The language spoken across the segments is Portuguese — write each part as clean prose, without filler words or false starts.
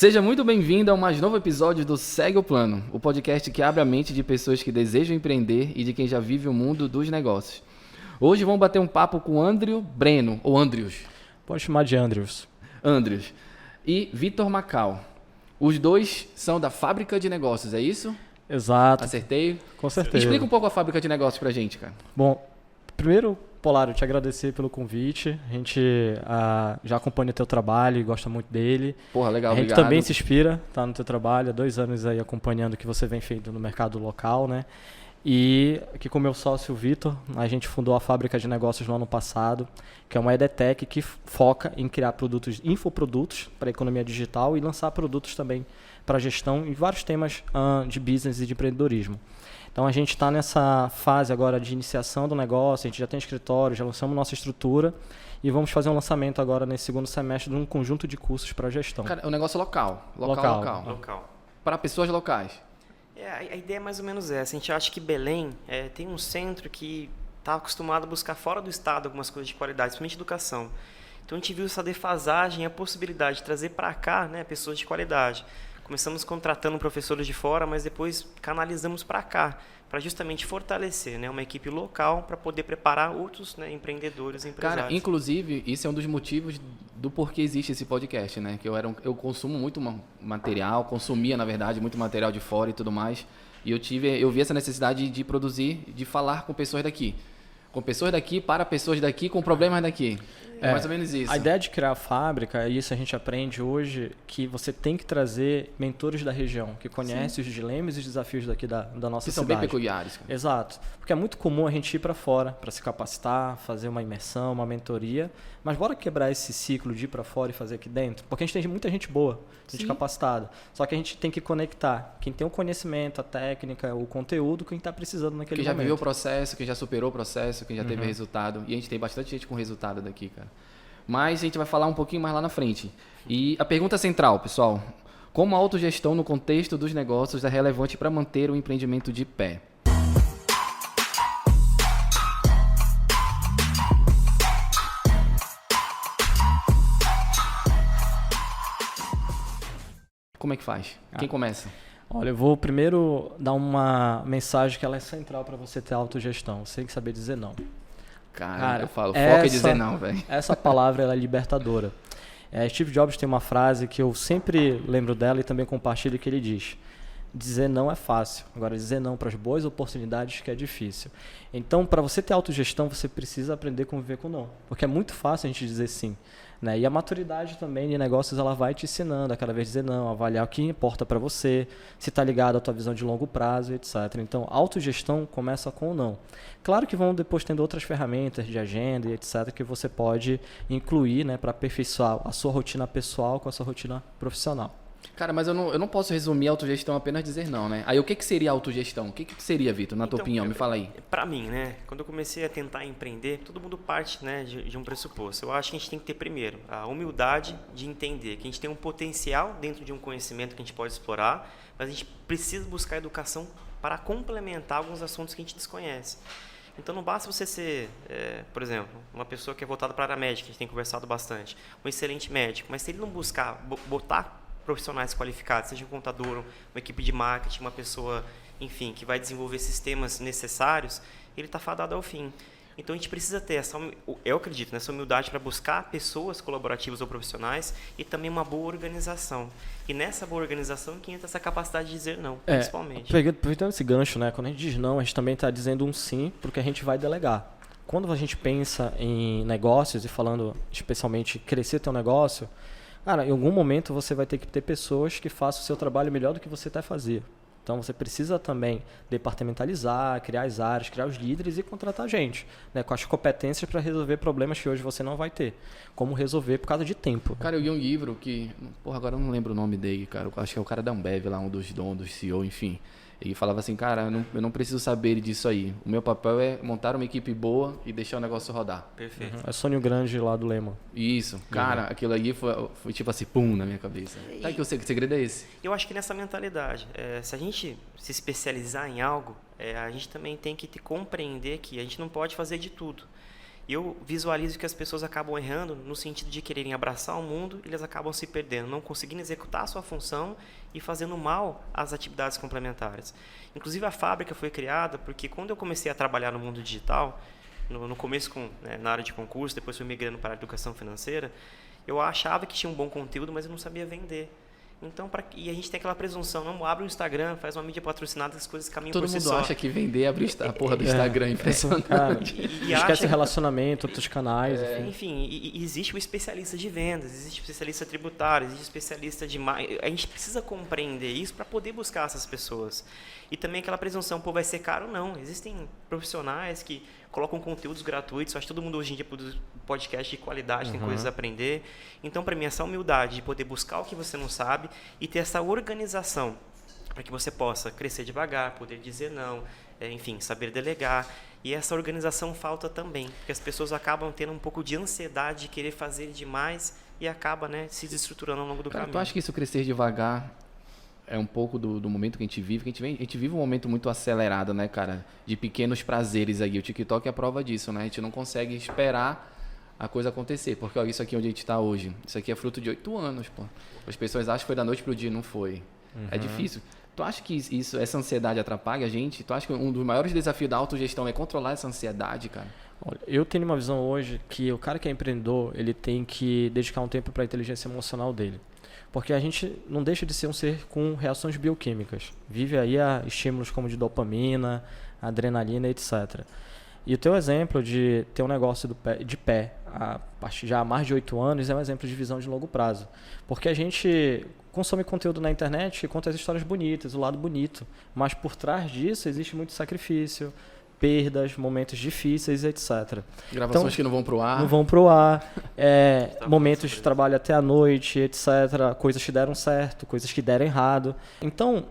Seja muito bem-vindo a mais novo episódio do Segue o Plano, o podcast que abre a mente de pessoas que desejam empreender e de quem já vive o mundo dos negócios. Hoje vamos bater um papo com Andrew Breno, ou Andrius. Pode chamar de Andrews. Andrius. E Vitor Macau. Os dois são da Fábrica de Negócios, é isso? Exato. Acertei? Com certeza. Explica um pouco a Fábrica de Negócios pra gente, cara. Bom, primeiro, Polar, eu te agradecer pelo convite. A gente já acompanha o teu trabalho e gosta muito dele. Porra, legal, A gente obrigado. também se inspira, tá, no teu trabalho. Há 2 anos aí acompanhando o que você vem feito no mercado local, né? E aqui com o meu sócio, o Vitor, a gente fundou a Fábrica de Negócios no ano passado, que é uma EdTech que foca em criar produtos, infoprodutos para a economia digital e lançar produtos também para gestão em vários temas de business e de empreendedorismo. Então a gente está nessa fase agora de iniciação do negócio, a gente já tem escritório, já lançamos nossa estrutura e vamos fazer um lançamento agora nesse segundo semestre de um conjunto de cursos para gestão. Cara, é um negócio local. Local. Para pessoas locais. A ideia é mais ou menos essa. A gente acha que Belém tem um centro que está acostumado a buscar fora do estado algumas coisas de qualidade, principalmente educação. Então a gente viu essa defasagem e a possibilidade de trazer para cá, né, pessoas de qualidade. Começamos contratando professores de fora, mas depois canalizamos para cá, para justamente fortalecer, né, uma equipe local para poder preparar outros, né, empreendedores e empresários. Cara, inclusive, isso é um dos motivos do porquê existe esse podcast, né? Que eu consumo muito material, consumia, na verdade, muito material de fora e tudo mais. E eu vi essa necessidade de produzir, de falar com pessoas daqui. Com pessoas daqui, para pessoas daqui, com problemas daqui. É mais ou menos isso. A ideia de criar a fábrica, e isso a gente aprende hoje, que você tem que trazer mentores da região, que conhecem os dilemas e os desafios daqui da nossa cidade. Que são bem peculiares. Cara. Exato. Porque é muito comum a gente ir para fora, para se capacitar, fazer uma imersão, uma mentoria, mas bora quebrar esse ciclo de ir para fora e fazer aqui dentro? Porque a gente tem muita gente boa, gente capacitada. Só que a gente tem que conectar quem tem o conhecimento, a técnica, o conteúdo, quem está precisando naquele momento. Quem já viveu o processo, quem já superou o processo, quem já teve resultado. E a gente tem bastante gente com resultado daqui, cara. Mas a gente vai falar um pouquinho mais lá na frente. E a pergunta central, pessoal. Como a autogestão no contexto dos negócios é relevante para manter o empreendimento de pé? Como é que faz? Quem começa? Olha, eu vou primeiro dar uma mensagem que ela é central para você ter autogestão. Você tem que saber dizer não. Cara, eu falo, foca em dizer não, velho. Essa palavra ela é libertadora. Steve Jobs tem uma frase que eu sempre lembro dela e também compartilho, que ele diz: dizer não é fácil, agora dizer não para as boas oportunidades que é difícil. Então, para você ter autogestão, você precisa aprender a conviver com não, porque é muito fácil a gente dizer sim, né? E a maturidade também de negócios, ela vai te ensinando a cada vez dizer não, avaliar o que importa para você, se está ligado à tua visão de longo prazo, etc. Então, autogestão começa com o não. Claro que vão depois tendo outras ferramentas de agenda e etc. que você pode incluir, né, para aperfeiçoar a sua rotina pessoal com a sua rotina profissional. Cara, mas eu não posso resumir a autogestão apenas dizer não, né? Aí o que seria autogestão? O que seria, Vitor, na tua opinião? Me fala aí. Para mim, né? Quando eu comecei a tentar empreender, todo mundo parte, né, de um pressuposto. Eu acho que a gente tem que ter primeiro a humildade de entender que a gente tem um potencial dentro de um conhecimento que a gente pode explorar, mas a gente precisa buscar educação para complementar alguns assuntos que a gente desconhece. Então não basta você ser, por exemplo, uma pessoa que é voltada para a área médica, a gente tem conversado bastante, um excelente médico, mas se ele não buscar botar profissionais qualificados, seja um contador, uma equipe de marketing, uma pessoa, enfim, que vai desenvolver sistemas necessários, ele está fadado ao fim. Então a gente precisa ter eu acredito, nessa humildade para buscar pessoas colaborativas ou profissionais e também uma boa organização. E nessa boa organização que entra essa capacidade de dizer não, principalmente. Aproveitando esse gancho, né, quando a gente diz não, a gente também está dizendo um sim, porque a gente vai delegar. Quando a gente pensa em negócios e falando especialmente crescer teu negócio, cara, em algum momento você vai ter que ter pessoas que façam o seu trabalho melhor do que você até fazia. Então você precisa também departamentalizar, criar as áreas, criar os líderes e contratar gente, né, com as competências para resolver problemas que hoje você não vai ter. Como resolver por causa de tempo. Cara, eu li um livro que... Porra, agora eu não lembro o nome dele, cara. Eu acho que é o cara da Ambev lá, um dos donos, CEO, enfim. Ele falava assim, cara, eu não preciso saber disso aí. O meu papel é montar uma equipe boa e deixar o negócio rodar. Perfeito. É sonho grande lá do Lema. Isso. Cara, aquilo ali foi tipo assim, pum, na minha cabeça. Tá que eu sei que o segredo é esse. Eu acho que nessa mentalidade, se a gente se especializar em algo, a gente também tem que compreender que a gente não pode fazer de tudo. E eu visualizo que as pessoas acabam errando no sentido de quererem abraçar o mundo e eles acabam se perdendo, não conseguindo executar a sua função e fazendo mal às atividades complementares. Inclusive, a fábrica foi criada porque quando eu comecei a trabalhar no mundo digital, no começo na área de concurso, depois fui migrando para a educação financeira, eu achava que tinha um bom conteúdo, mas eu não sabia vender. Então, e a gente tem aquela presunção, não abre um Instagram, faz uma mídia patrocinada, as coisas caminham por si só. Todo mundo acha que vender é abrir a porra do Instagram, impressionante. Cara, esquece relacionamento, outros canais. Enfim, e existe o especialista de vendas, existe o especialista tributário, existe o especialista de marketing. A gente precisa compreender isso para poder buscar essas pessoas. E também aquela presunção, pô, vai ser caro? Não. Existem profissionais que colocam conteúdos gratuitos. Acho que todo mundo hoje em dia produz podcast de qualidade, tem coisas a aprender. Então, para mim, essa humildade de poder buscar o que você não sabe e ter essa organização para que você possa crescer devagar, poder dizer não, enfim, saber delegar. E essa organização falta também, porque as pessoas acabam tendo um pouco de ansiedade de querer fazer demais e acaba, se desestruturando ao longo do caminho. Tu acha que isso crescer devagar é um pouco do momento que a gente vive? Que a gente vive um momento muito acelerado, né, cara? De pequenos prazeres aí. O TikTok é a prova disso, né? A gente não consegue esperar a coisa acontecer. Porque, ó, isso aqui onde a gente está hoje, isso aqui é fruto de 8 anos, pô. As pessoas acham que foi da noite pro dia, não foi. É difícil. Tu acha que essa ansiedade atrapalha a gente? Tu acha que um dos maiores desafios da autogestão é controlar essa ansiedade, cara? Olha, eu tenho uma visão hoje que o cara que é empreendedor, ele tem que dedicar um tempo para a inteligência emocional dele. Porque a gente não deixa de ser um ser com reações bioquímicas. Vive aí a estímulos como de dopamina, adrenalina, etc. E o teu exemplo de ter um negócio de pé já há mais de 8 anos é um exemplo de visão de longo prazo. Porque a gente consome conteúdo na internet e conta as histórias bonitas, o lado bonito. Mas por trás disso existe muito sacrifício, perdas, momentos difíceis, etc. Gravações então, que não vão pro ar. Não vão pro ar, momentos de trabalho até a noite, etc. Coisas que deram certo, coisas que deram errado. Então,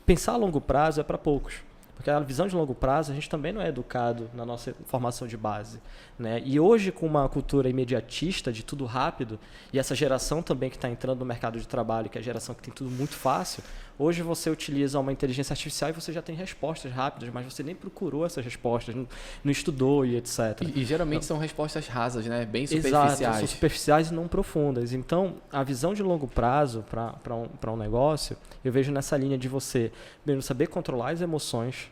pensar a longo prazo é para poucos. Porque a visão de longo prazo, a gente também não é educado na nossa formação de base, né? E hoje, com uma cultura imediatista de tudo rápido, e essa geração também que está entrando no mercado de trabalho, que é a geração que tem tudo muito fácil, hoje você utiliza uma inteligência artificial e você já tem respostas rápidas, mas você nem procurou essas respostas, não estudou e etc. E geralmente são respostas rasas, né? Bem superficiais. Exato, são superficiais e não profundas. Então, a visão de longo prazo para um negócio, eu vejo nessa linha de você primeiro saber controlar as emoções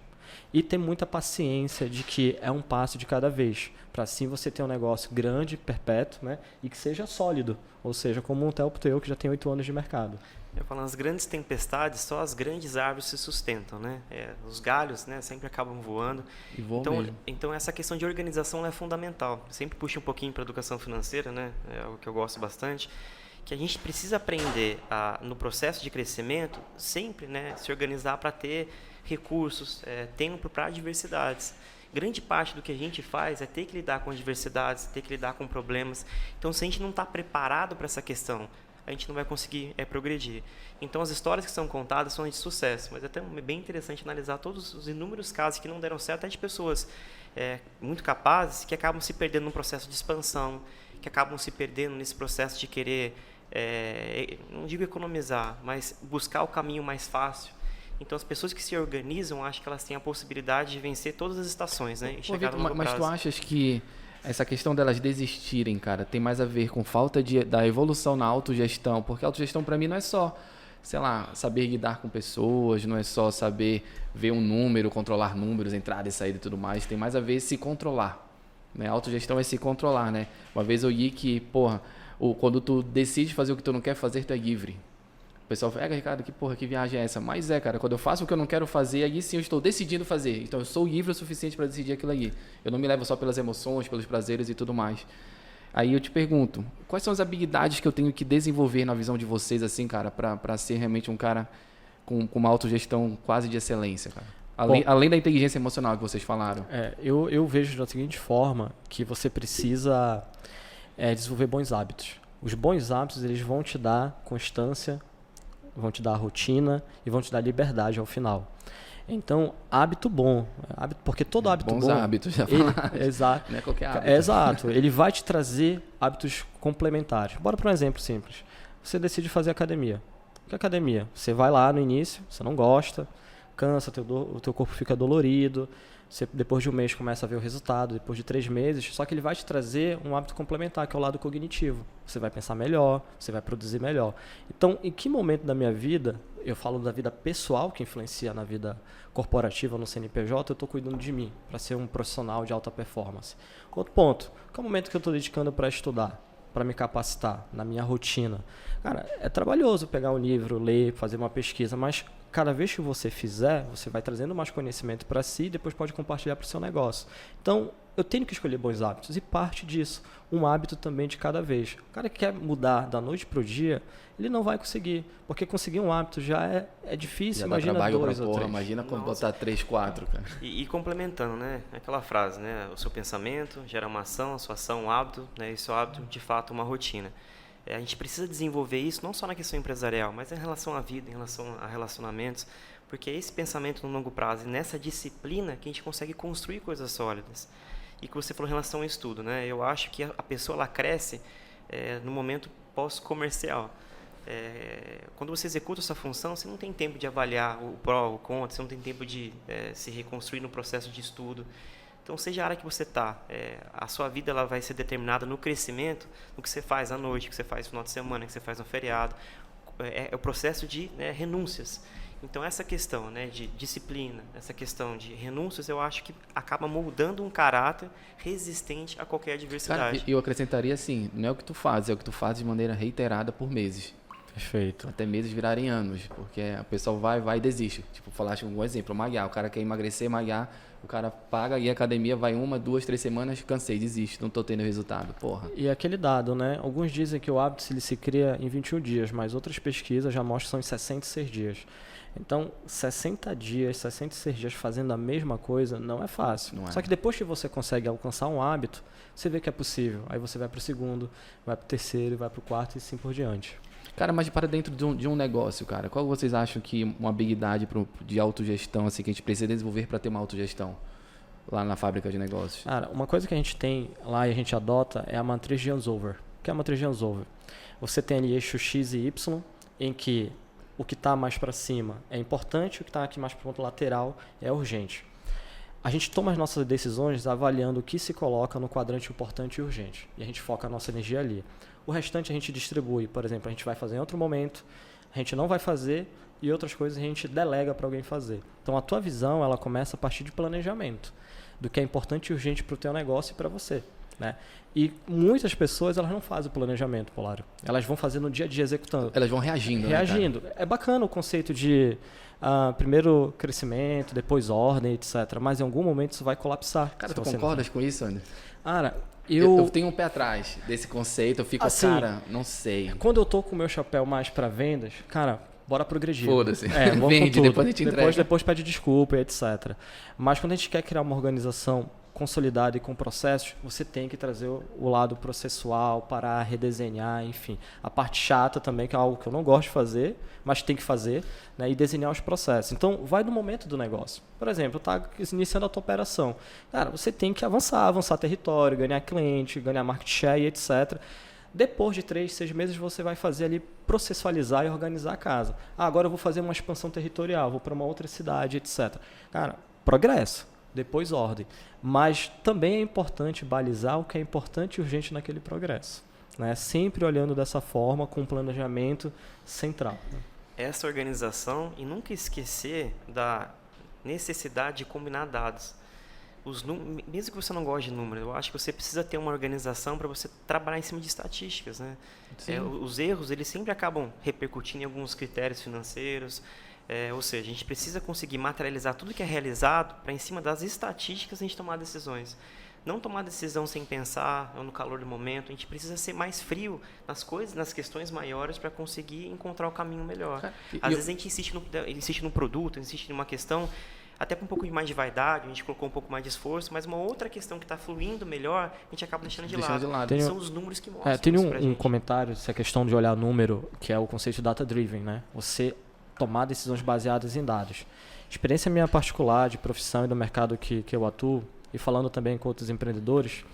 e ter muita paciência de que é um passo de cada vez, para assim você ter um negócio grande, perpétuo, né? E que seja sólido, ou seja, como um Telpo teu que já tem 8 anos de mercado. Eu falo, nas grandes tempestades, só as grandes árvores se sustentam, né? Os galhos, né, sempre acabam voando. E voam mesmo. Então, essa questão de organização é fundamental. Eu sempre puxo um pouquinho para a educação financeira, né? É algo que eu gosto bastante. Que a gente precisa aprender, no processo de crescimento, sempre, né, se organizar para ter recursos, tempo para adversidades. Grande parte do que a gente faz é ter que lidar com adversidades, ter que lidar com problemas. Então, se a gente não está preparado para essa questão, a gente não vai conseguir progredir. Então, as histórias que são contadas são de sucesso, mas é até bem interessante analisar todos os inúmeros casos que não deram certo, até de pessoas muito capazes que acabam se perdendo num processo de expansão, que acabam se perdendo nesse processo de querer, não digo economizar, mas buscar o caminho mais fácil. Então, as pessoas que se organizam, acho que elas têm a possibilidade de vencer todas as estações, né? E chegar no longo prazo. Mas tu achas que essa questão delas desistirem, cara, tem mais a ver com falta da evolução na autogestão? Porque a autogestão, para mim, não é só, sei lá, saber lidar com pessoas, não é só saber ver um número, controlar números, entrada e saída e tudo mais. Tem mais a ver se controlar, né? A autogestão é se controlar, né? Uma vez eu li que, quando tu decide fazer o que tu não quer fazer, tu é livre. O pessoal fala, Ricardo, que viagem é essa? Mas cara, quando eu faço o que eu não quero fazer, aí sim eu estou decidindo fazer. Então eu sou livre o suficiente para decidir aquilo ali. Eu não me levo só pelas emoções, pelos prazeres e tudo mais. Aí eu te pergunto, quais são as habilidades que eu tenho que desenvolver na visão de vocês, assim, cara, para ser realmente um cara com uma autogestão quase de excelência, cara? Além da inteligência emocional que vocês falaram. Eu vejo da seguinte forma, que você precisa desenvolver bons hábitos. Os bons hábitos, eles vão te dar constância, vão te dar rotina e vão te dar liberdade ao final. Então, hábito bom, porque todo hábito bons bom... Bons hábitos, já falaram. Exato. Não é qualquer hábito. Exato. Ele vai te trazer hábitos complementares. Bora para um exemplo simples. Você decide fazer academia. Que academia? Você vai lá no início, você não gosta, cansa, o teu corpo fica dolorido, você, depois de um mês começa a ver o resultado, depois de 3 meses, só que ele vai te trazer um hábito complementar, que é o lado cognitivo. Você vai pensar melhor, você vai produzir melhor. Então, em que momento da minha vida, eu falo da vida pessoal, que influencia na vida corporativa, no CNPJ, eu estou cuidando de mim, para ser um profissional de alta performance. Outro ponto, qual é o momento que eu estou dedicando para estudar, para me capacitar, na minha rotina? Cara, é trabalhoso pegar um livro, ler, fazer uma pesquisa, mas cada vez que você fizer, você vai trazendo mais conhecimento para si e depois pode compartilhar para o seu negócio. Então, eu tenho que escolher bons hábitos e parte disso, um hábito também de cada vez. O cara que quer mudar da noite para o dia, ele não vai conseguir, porque conseguir um hábito já é difícil, Já imagina dá trabalho 2 pra ou porra, 3. imagina quando botar 3, 4, cara. E complementando, né? Aquela frase, né? O seu pensamento gera uma ação, a sua ação um hábito, né? E o seu hábito, de fato, uma rotina. A gente precisa desenvolver isso não só na questão empresarial, mas em relação à vida, em relação a relacionamentos, porque é esse pensamento no longo prazo e nessa disciplina que a gente consegue construir coisas sólidas. E que você falou em relação ao estudo, né? Eu acho que a pessoa ela cresce no momento pós-comercial. Quando você executa essa função, você não tem tempo de avaliar o pró, o contra, você não tem tempo de se reconstruir no processo de estudo. Então, seja a área que você está, a sua vida ela vai ser determinada no crescimento, no que você faz à noite, o que você faz no final de semana, o que você faz no feriado. É o processo de renúncias. Então, essa questão de disciplina, essa questão de renúncias, eu acho que acaba moldando um caráter resistente a qualquer adversidade. Cara, eu acrescentaria assim, não é o que tu faz, é o que tu faz de maneira reiterada por meses. Perfeito. Até meses virarem anos, porque a pessoa vai e desiste. Tipo, falaste um exemplo, malhar. O cara quer emagrecer, malhar, o cara paga e a academia vai 1, 2, 3 semanas, cansei, desiste, não tô tendo resultado, porra. E aquele dado, né? Alguns dizem que o hábito ele se cria em 21 dias, mas outras pesquisas já mostram que são em 66 dias. Então, 60 dias, 66 dias fazendo a mesma coisa não é fácil. Não é. Só que depois que você consegue alcançar um hábito, você vê que é possível. Aí você vai para o segundo, vai para o terceiro, vai para o quarto e assim por diante. Cara, mas para dentro de um negócio, cara, qual vocês acham que uma habilidade de autogestão assim, que a gente precisa desenvolver para ter uma autogestão lá na fábrica de negócios? Cara, uma coisa que a gente tem lá e a gente adota é a matriz de Ansover. O que é a matriz de Ansover? Você tem ali eixo X e Y, em que o que está mais para cima é importante, o que está aqui mais para o ponto lateral é urgente. A gente toma as nossas decisões avaliando o que se coloca no quadrante importante e urgente. E a gente foca a nossa energia ali. O restante a gente distribui. Por exemplo, a gente vai fazer em outro momento, a gente não vai fazer e outras coisas a gente delega para alguém fazer. Então, a tua visão ela começa a partir de planejamento, do que é importante e urgente para o teu negócio e para você. Né? E muitas pessoas elas não fazem o planejamento, Polário. Elas vão fazer no dia a dia executando. Elas vão reagindo. Reagindo. Né, é bacana o conceito de primeiro crescimento, depois ordem, etc. Mas em algum momento isso vai colapsar. cara, tu concordas com isso, André? Cara, eu tenho um pé atrás desse conceito, eu fico, assim, cara, não sei. Quando eu tô com o meu chapéu mais para vendas, cara, bora progredir. Foda-se. Vamos Vende, com tudo. depois a gente entrega. Depois pede desculpa e etc. Mas quando a gente quer criar uma organização consolidada e com processos, você tem que trazer o lado processual, parar, redesenhar, enfim. A parte chata também, que é algo que eu não gosto de fazer, mas tem que fazer, né, e desenhar os processos. Então, vai do momento do negócio. Por exemplo, tá iniciando a tua operação. Cara, você tem que avançar território, ganhar cliente, ganhar market share e etc. Depois de 3, 6 meses, você vai fazer ali, processualizar e organizar a casa. Agora eu vou fazer uma expansão territorial, vou para uma outra cidade, etc. Cara, progresso. Depois ordem. Mas também é importante balizar o que é importante e urgente naquele progresso. Né? Sempre olhando dessa forma, com um planejamento central. Né? Essa organização e nunca esquecer da necessidade de combinar dados. Mesmo que você não goste de números, eu acho que você precisa ter uma organização para você trabalhar em cima de estatísticas. Né? Os erros eles sempre acabam repercutindo em alguns critérios financeiros. Ou seja, a gente precisa conseguir materializar tudo que é realizado para, em cima das estatísticas, a gente tomar decisões. Não tomar decisão sem pensar, ou no calor do momento. A gente precisa ser mais frio nas coisas, nas questões maiores, para conseguir encontrar o caminho melhor. Às vezes a gente insiste num produto, insiste numa questão, até com um pouco mais de vaidade, a gente colocou um pouco mais de esforço, mas uma outra questão que está fluindo melhor, a gente acaba deixando de lado. São os números que mostram. Tem um comentário, essa questão de olhar número, que é o conceito data-driven, né? Você tomar decisões baseadas em dados. Experiência minha particular de profissão e do mercado que eu atuo, e falando também com outros empreendedores,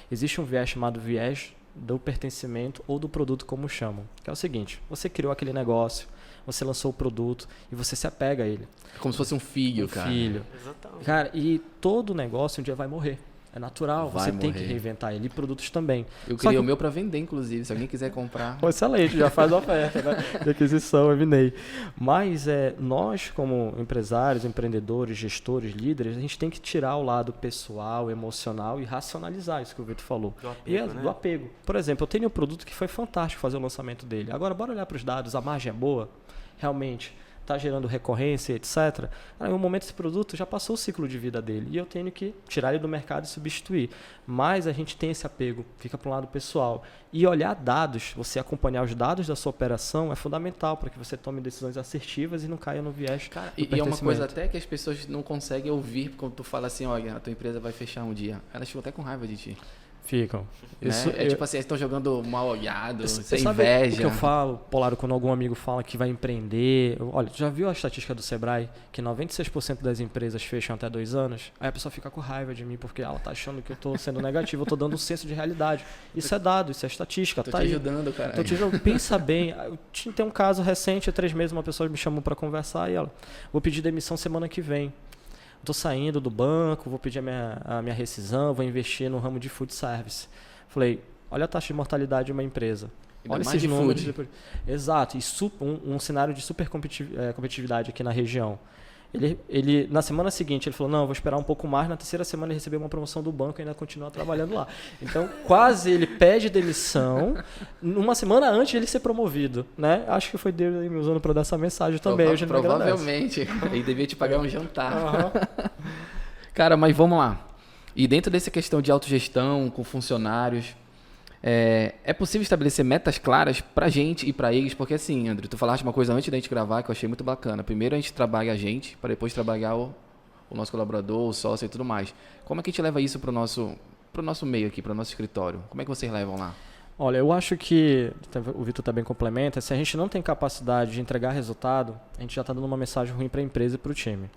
existe um viés chamado viés do pertencimento ou do produto, como chamam. Que é o seguinte, você criou aquele negócio, você lançou o produto e você se apega a ele. Como se fosse um filho, cara. Filho. Exatamente. Cara, e todo negócio um dia vai morrer. É natural, Vai você tem que morrer. reinventar ele. E produtos também. Eu Só criei que- o meu para vender, inclusive. Se alguém quiser comprar. Pô, excelente, já faz a oferta, né? De aquisição, M&A. Mas nós, como empresários, empreendedores, gestores, líderes, a gente tem que tirar o lado pessoal, emocional e racionalizar isso que o Vitor falou. Do apego, né? Do apego. Por exemplo, eu tenho um produto que foi fantástico fazer o lançamento dele. Agora, bora olhar para os dados, a margem é boa? Realmente? Está gerando recorrência, etc. Em um momento esse produto já passou o ciclo de vida dele e eu tenho que tirar ele do mercado e substituir. Mas a gente tem esse apego, fica para um lado pessoal. E olhar dados, você acompanhar os dados da sua operação é fundamental para que você tome decisões assertivas e não caia no viés do E é uma coisa pertencimento. até que as pessoas não conseguem ouvir quando tu fala assim, olha, a tua empresa vai fechar um dia. Elas ficam até com raiva de ti. Ficam. Né? Isso, Tipo assim, eles estão jogando mal olhado, sem sabe inveja. o que eu falo, Polaro, quando algum amigo fala que vai empreender? Olha, tu já viu a estatística do Sebrae? Que 96% das empresas fecham até 2 anos? Aí a pessoa fica com raiva de mim, porque ela tá achando que eu tô sendo negativo, eu tô dando um senso de realidade. Isso é dado, isso é estatística, Tô tá te aí. ajudando, cara. Então, pensa bem. Tem um caso recente, há 3 meses, uma pessoa me chamou para conversar e ela, vou pedir demissão semana que vem. Estou saindo do banco, vou pedir a minha rescisão, vou investir no ramo de food service. Falei, olha a taxa de mortalidade de uma empresa. Ainda Olha mais esses de números. food. Exato, e um cenário de super competitividade aqui na região. Ele, na semana seguinte, ele falou, não, eu vou esperar um pouco mais. Na terceira semana ele recebeu uma promoção do banco e ainda continua trabalhando lá. Então, quase ele pede demissão uma semana antes de ele ser promovido. Né? Acho que foi Deus aí me usando para dar essa mensagem também. Hoje ele me agradece. Provavelmente. Ele devia te pagar um jantar. Aham. Cara, mas vamos lá. E dentro dessa questão de autogestão com funcionários, é possível estabelecer metas claras pra gente e pra eles? Porque assim, André, tu falaste uma coisa antes da gente gravar que eu achei muito bacana. Primeiro a gente trabalha a gente, para depois trabalhar o nosso colaborador, o sócio e tudo mais. Como é que a gente leva isso pro nosso meio aqui, pro nosso escritório? Como é que vocês levam lá? Olha, eu acho que, o Vitor também complementa, se a gente não tem capacidade de entregar resultado, a gente já está dando uma mensagem ruim para a empresa e para o time.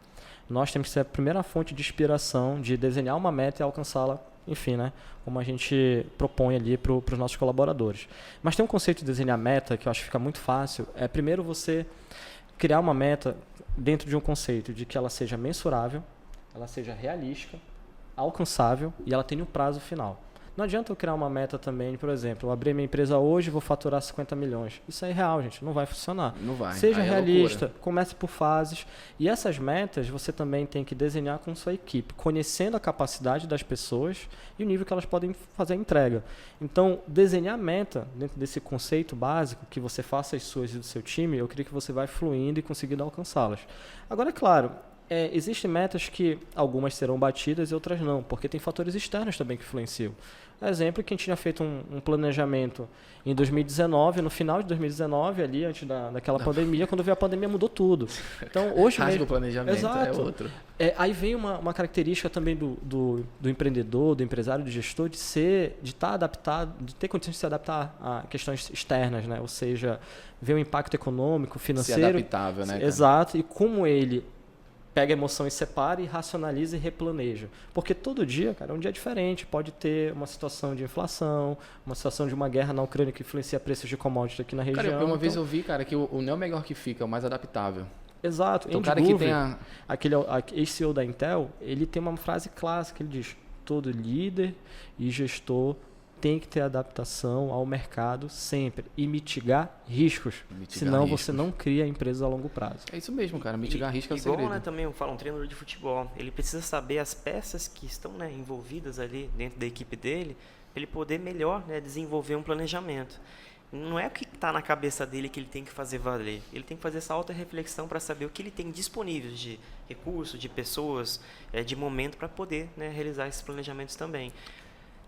Nós temos que ser a primeira fonte de inspiração, de desenhar uma meta e alcançá-la, enfim, né? Como a gente propõe ali para os nossos colaboradores. Mas tem um conceito de desenhar meta que eu acho que fica muito fácil. É primeiro você criar uma meta dentro de um conceito de que ela seja mensurável, ela seja realística, alcançável e ela tenha um prazo final. Não adianta eu criar uma meta também, por exemplo, eu abri minha empresa hoje e vou faturar 50 milhões. Isso é irreal, gente, não vai funcionar. Não vai. Seja Aí é realista, loucura. comece por fases. E essas metas você também tem que desenhar com sua equipe, conhecendo a capacidade das pessoas e o nível que elas podem fazer a entrega. Então, desenhar meta dentro desse conceito básico, que você faça as suas e do seu time, eu creio que você vai fluindo e conseguindo alcançá-las. Agora, é claro, existem metas que algumas serão batidas e outras não, porque tem fatores externos também que influenciam. Exemplo, que a gente tinha feito um planejamento em 2019, no final de 2019, ali antes daquela pandemia, quando veio a pandemia mudou tudo. Então, hoje Rasga mesmo, o planejamento, exato. é outro. Aí vem uma característica também do empreendedor, do empresário, do gestor, de estar adaptado, de ter condições de se adaptar a questões externas, né? Ou seja, ver o impacto econômico, financeiro. Ser adaptável, né, cara? Exato, e como ele pega a emoção e separa e racionaliza e replaneja. Porque todo dia, cara, é um dia diferente. Pode ter uma situação de inflação, uma situação de uma guerra na Ucrânia que influencia preços de commodities aqui na região. Cara, uma vez eu vi, cara, que o não é o melhor que fica, é o mais adaptável. Exato. Então, o Andy cara que Grove, tem a... aquele ex-CEO da Intel, ele tem uma frase clássica, ele diz, todo líder e gestor tem que ter adaptação ao mercado sempre e mitigar riscos, senão você não cria empresas a longo prazo. É isso mesmo, cara, mitigar risco é o igual, segredo. né, também eu falo, um treinador de futebol, ele precisa saber as peças que estão, né, envolvidas ali dentro da equipe dele, para ele poder melhor, né, desenvolver um planejamento. Não é o que está na cabeça dele que ele tem que fazer valer. Ele tem que fazer essa auto-reflexão para saber o que ele tem disponível de recursos, de pessoas, de momento para poder, né, realizar esses planejamentos também.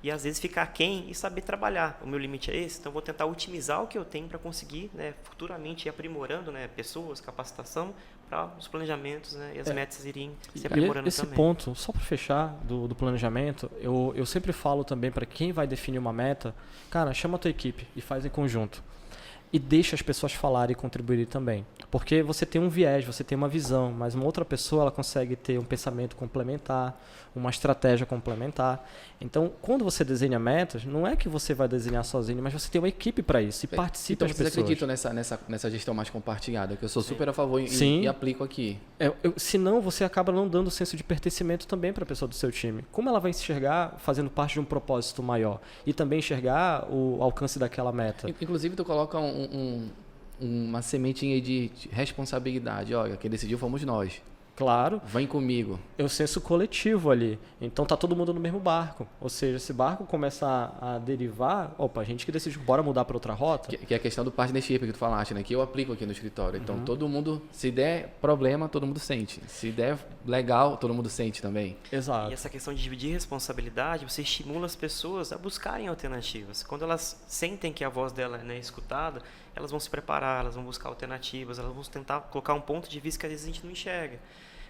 E às vezes ficar aquém e saber trabalhar. O meu limite é esse, então eu vou tentar otimizar o que eu tenho para conseguir, né, futuramente ir aprimorando, né, pessoas, capacitação, para os planejamentos, né, e as metas irem se aprimorando esse também. ponto, só para fechar do planejamento, eu sempre falo também para quem vai definir uma meta, cara, chama a tua equipe e faz em conjunto. e deixa as pessoas falarem e contribuírem também. Porque você tem um viés, você tem uma visão, mas uma outra pessoa ela consegue ter um pensamento complementar, uma estratégia complementar. Então, quando você desenha metas, não é que você vai desenhar sozinho, mas você tem uma equipe para isso e participa então, as pessoas. Então, vocês acreditam nessa gestão mais compartilhada, que eu sou super a favor e aplico aqui. Senão, você acaba não dando senso de pertencimento também para a pessoa do seu time. Como ela vai se enxergar fazendo parte de um propósito maior e também enxergar o alcance daquela meta? Inclusive, tu coloca uma sementinha de responsabilidade. Olha, quem decidiu fomos nós. Claro. Vem comigo. É o senso coletivo ali. Então tá todo mundo no mesmo barco. Ou seja, se o barco começar a derivar, a gente que decidiu, bora mudar para outra rota. Que é a questão do partnership que tu falaste, né? Que eu aplico aqui no escritório. Então todo mundo, se der problema, todo mundo sente. Se der legal, todo mundo sente também. Exato. E essa questão de dividir responsabilidade, você estimula as pessoas a buscarem alternativas. Quando elas sentem que a voz dela é escutada, elas vão se preparar, elas vão buscar alternativas, elas vão tentar colocar um ponto de vista que às vezes a gente não enxerga.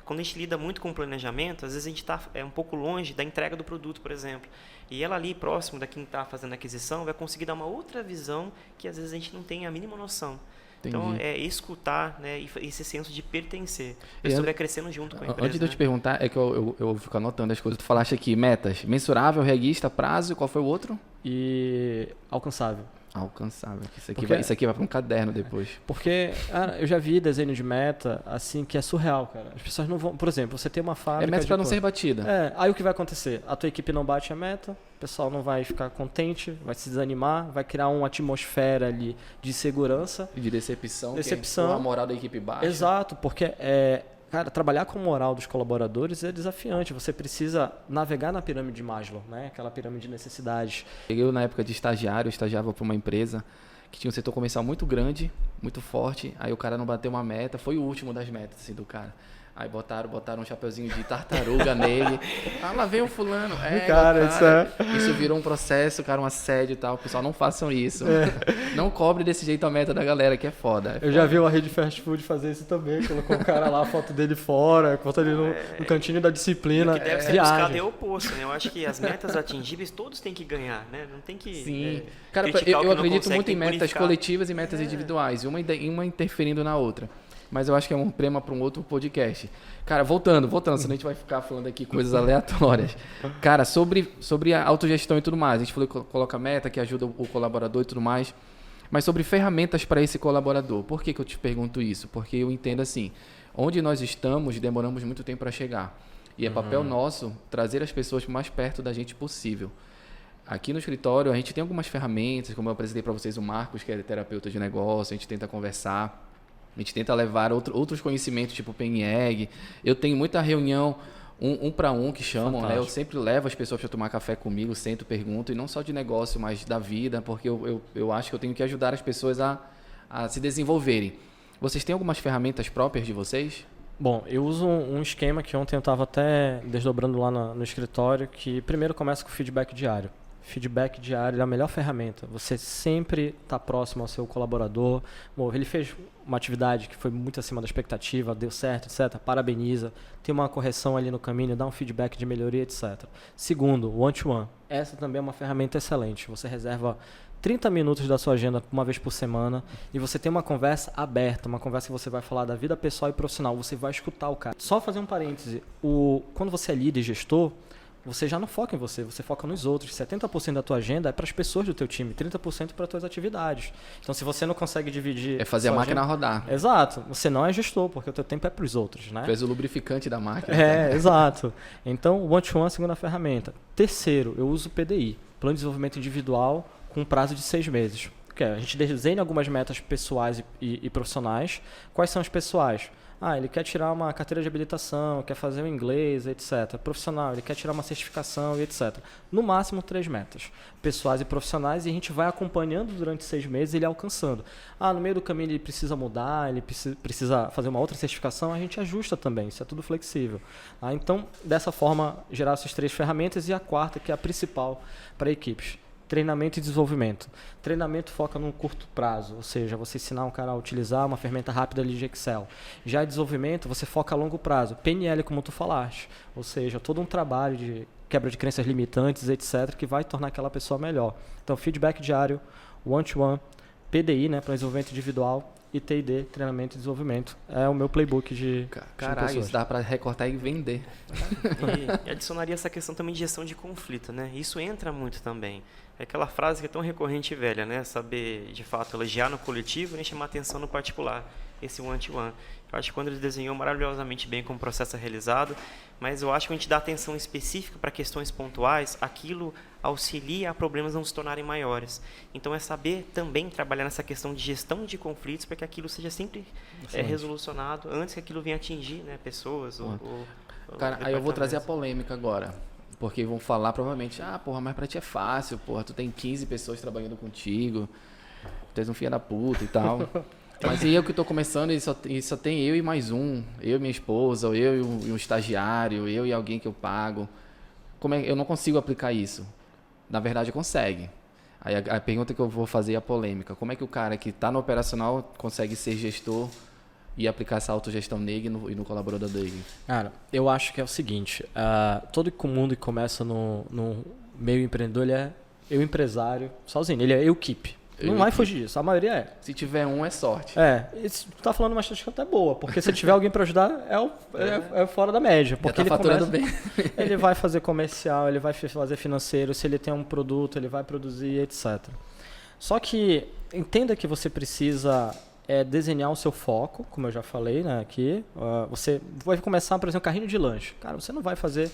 Quando a gente lida muito com o planejamento, às vezes a gente está um pouco longe da entrega do produto, por exemplo. E ela ali, próximo da quem está fazendo a aquisição, vai conseguir dar uma outra visão que às vezes a gente não tem a mínima noção. Entendi. Então, é escutar, né, e esse senso de pertencer. A pessoa vai crescendo junto com a empresa. Antes de eu te perguntar, é que eu fico anotando as coisas. Tu falaste aqui, metas, mensurável, realista, prazo, qual foi o outro? E alcançável. Alcançável. Isso aqui vai para um caderno depois. Porque, cara, eu já vi desenho de meta, assim, que é surreal, cara. As pessoas não vão... Por exemplo, você tem uma fábrica... É meta para não ser batida. Aí o que vai acontecer? A tua equipe não bate a meta, o pessoal não vai ficar contente, vai se desanimar, vai criar uma atmosfera ali de segurança. E de decepção. Decepção. A moral da equipe baixa. Exato, porque cara, trabalhar com moral dos colaboradores é desafiante. Você precisa navegar na pirâmide de Maslow, né? Aquela pirâmide de necessidades. Eu, na época de estagiário, eu estagiava para uma empresa que tinha um setor comercial muito grande, muito forte. Aí o cara não bateu uma meta, foi o último das metas assim, do cara. Aí botaram um chapeuzinho de tartaruga nele. Lá veio o fulano. Cara, isso virou um processo, cara, um assédio e tal. Pessoal, não façam isso. Não cobre desse jeito a meta da galera, que é foda. Eu já vi uma rede fast food fazer isso também. Colocou o cara lá, a foto dele fora, a foto dele no cantinho da disciplina. O que deve ser buscado é o oposto, né? Eu acho que as metas atingíveis todos têm que ganhar, né? Não tem que... Sim. Cara, eu acredito muito em metas coletivas e metas individuais. Uma interferindo na outra. Mas eu acho que é um tema para um outro podcast. Cara, voltando, senão a gente vai ficar falando aqui coisas aleatórias. Cara, sobre a autogestão e tudo mais. A gente falou que coloca meta, que ajuda o colaborador e tudo mais. Mas sobre ferramentas para esse colaborador. Por que eu te pergunto isso? Porque eu entendo assim, onde nós estamos, demoramos muito tempo para chegar. E é papel nosso trazer as pessoas mais perto da gente possível. Aqui no escritório, a gente tem algumas ferramentas, como eu apresentei para vocês o Marcos, que é terapeuta de negócio, a gente tenta conversar. A gente tenta levar outros conhecimentos, tipo PNEG. Eu tenho muita reunião, um para um, que chamam, né? Eu sempre levo as pessoas para tomar café comigo, sento, pergunto, e não só de negócio, mas da vida, porque eu acho que eu tenho que ajudar as pessoas a se desenvolverem. Vocês têm algumas ferramentas próprias de vocês? Bom, eu uso um esquema que ontem eu estava até desdobrando lá no escritório, que primeiro começa com feedback diário. Feedback diário é a melhor ferramenta. Você sempre está próximo ao seu colaborador. Bom, ele fez uma atividade que foi muito acima da expectativa, deu certo, etc. Parabeniza. Tem uma correção ali no caminho, dá um feedback de melhoria, etc. Segundo, one-to-one. Essa também é uma ferramenta excelente. Você reserva 30 minutos da sua agenda uma vez por semana e você tem uma conversa aberta, uma conversa que você vai falar da vida pessoal e profissional. Você vai escutar o cara. Só fazer um parêntese. Quando você é líder e gestor, você já não foca em você foca nos outros. 70% da tua agenda é para as pessoas do teu time, 30% para as tuas atividades. Então, se você não consegue dividir... É fazer a máquina rodar. Exato. Você não é gestor, porque o teu tempo é para os outros, né? Tu és o lubrificante da máquina. Exato. Então, o one-to-one é a segunda ferramenta. Terceiro, eu uso o PDI, Plano de Desenvolvimento Individual, com prazo de 6 meses. A gente desenha algumas metas pessoais e profissionais. Quais são as pessoais? Ele quer tirar uma carteira de habilitação, quer fazer o inglês, etc. Profissional, ele quer tirar uma certificação, etc. No máximo 3 metas, pessoais e profissionais, e a gente vai acompanhando durante 6 meses ele alcançando. No meio do caminho ele precisa mudar, ele precisa fazer uma outra certificação, a gente ajusta também, isso é tudo flexível. Então, dessa forma, gerar essas 3 ferramentas, e a quarta, que é a principal para equipes. Treinamento e desenvolvimento. Treinamento foca num curto prazo, ou seja, você ensinar um cara a utilizar uma ferramenta rápida ali de Excel. Já desenvolvimento, você foca a longo prazo. PNL, como tu falaste, ou seja, todo um trabalho de quebra de crenças limitantes, etc., que vai tornar aquela pessoa melhor. Então, feedback diário, one-to-one, PDI, né, para desenvolvimento individual, e TID, treinamento e desenvolvimento. É o meu playbook de Caralho, isso dá para recortar e vender. E adicionaria essa questão também de gestão de conflito, né? Isso entra muito também. É aquela frase que é tão recorrente e velha, né? Saber, de fato, elogiar no coletivo e nem chamar atenção no particular. Esse one-to-one. Eu acho que quando ele desenhou maravilhosamente bem como o processo é realizado, mas eu acho que a gente dá atenção específica para questões pontuais, aquilo auxilia a problemas não se tornarem maiores. Então é saber também trabalhar nessa questão de gestão de conflitos para que aquilo seja sempre resolucionado antes que aquilo venha atingir, né, pessoas. Cara, aí eu vou trazer a polêmica agora. Porque vão falar provavelmente, porra, mas pra ti é fácil, porra, tu tem 15 pessoas trabalhando contigo, tu és um filho da puta e tal. Mas e eu que tô começando e só tem eu e mais um, eu e minha esposa, ou eu e um estagiário, eu e alguém que eu pago. Eu não consigo aplicar isso. Na verdade, consegue. Aí a pergunta que eu vou fazer é a polêmica. Como é que o cara que tá no operacional consegue ser gestor e aplicar essa autogestão nele e no colaborador dele? Cara, eu acho que é o seguinte, todo mundo que começa no meio empreendedor, ele é eu empresário, sozinho, ele é eu equipe. Não vai fugir disso, a maioria é. Se tiver um, é sorte. Tu tá falando uma estatística até boa, porque se tiver alguém para ajudar, é fora da média. Porque ele faturando bem. Ele vai fazer comercial, ele vai fazer financeiro, se ele tem um produto, ele vai produzir, etc. Só que entenda que você precisa desenhar o seu foco, como eu já falei, né, aqui. Você vai começar, por exemplo, um carrinho de lanche. Cara, você não vai fazer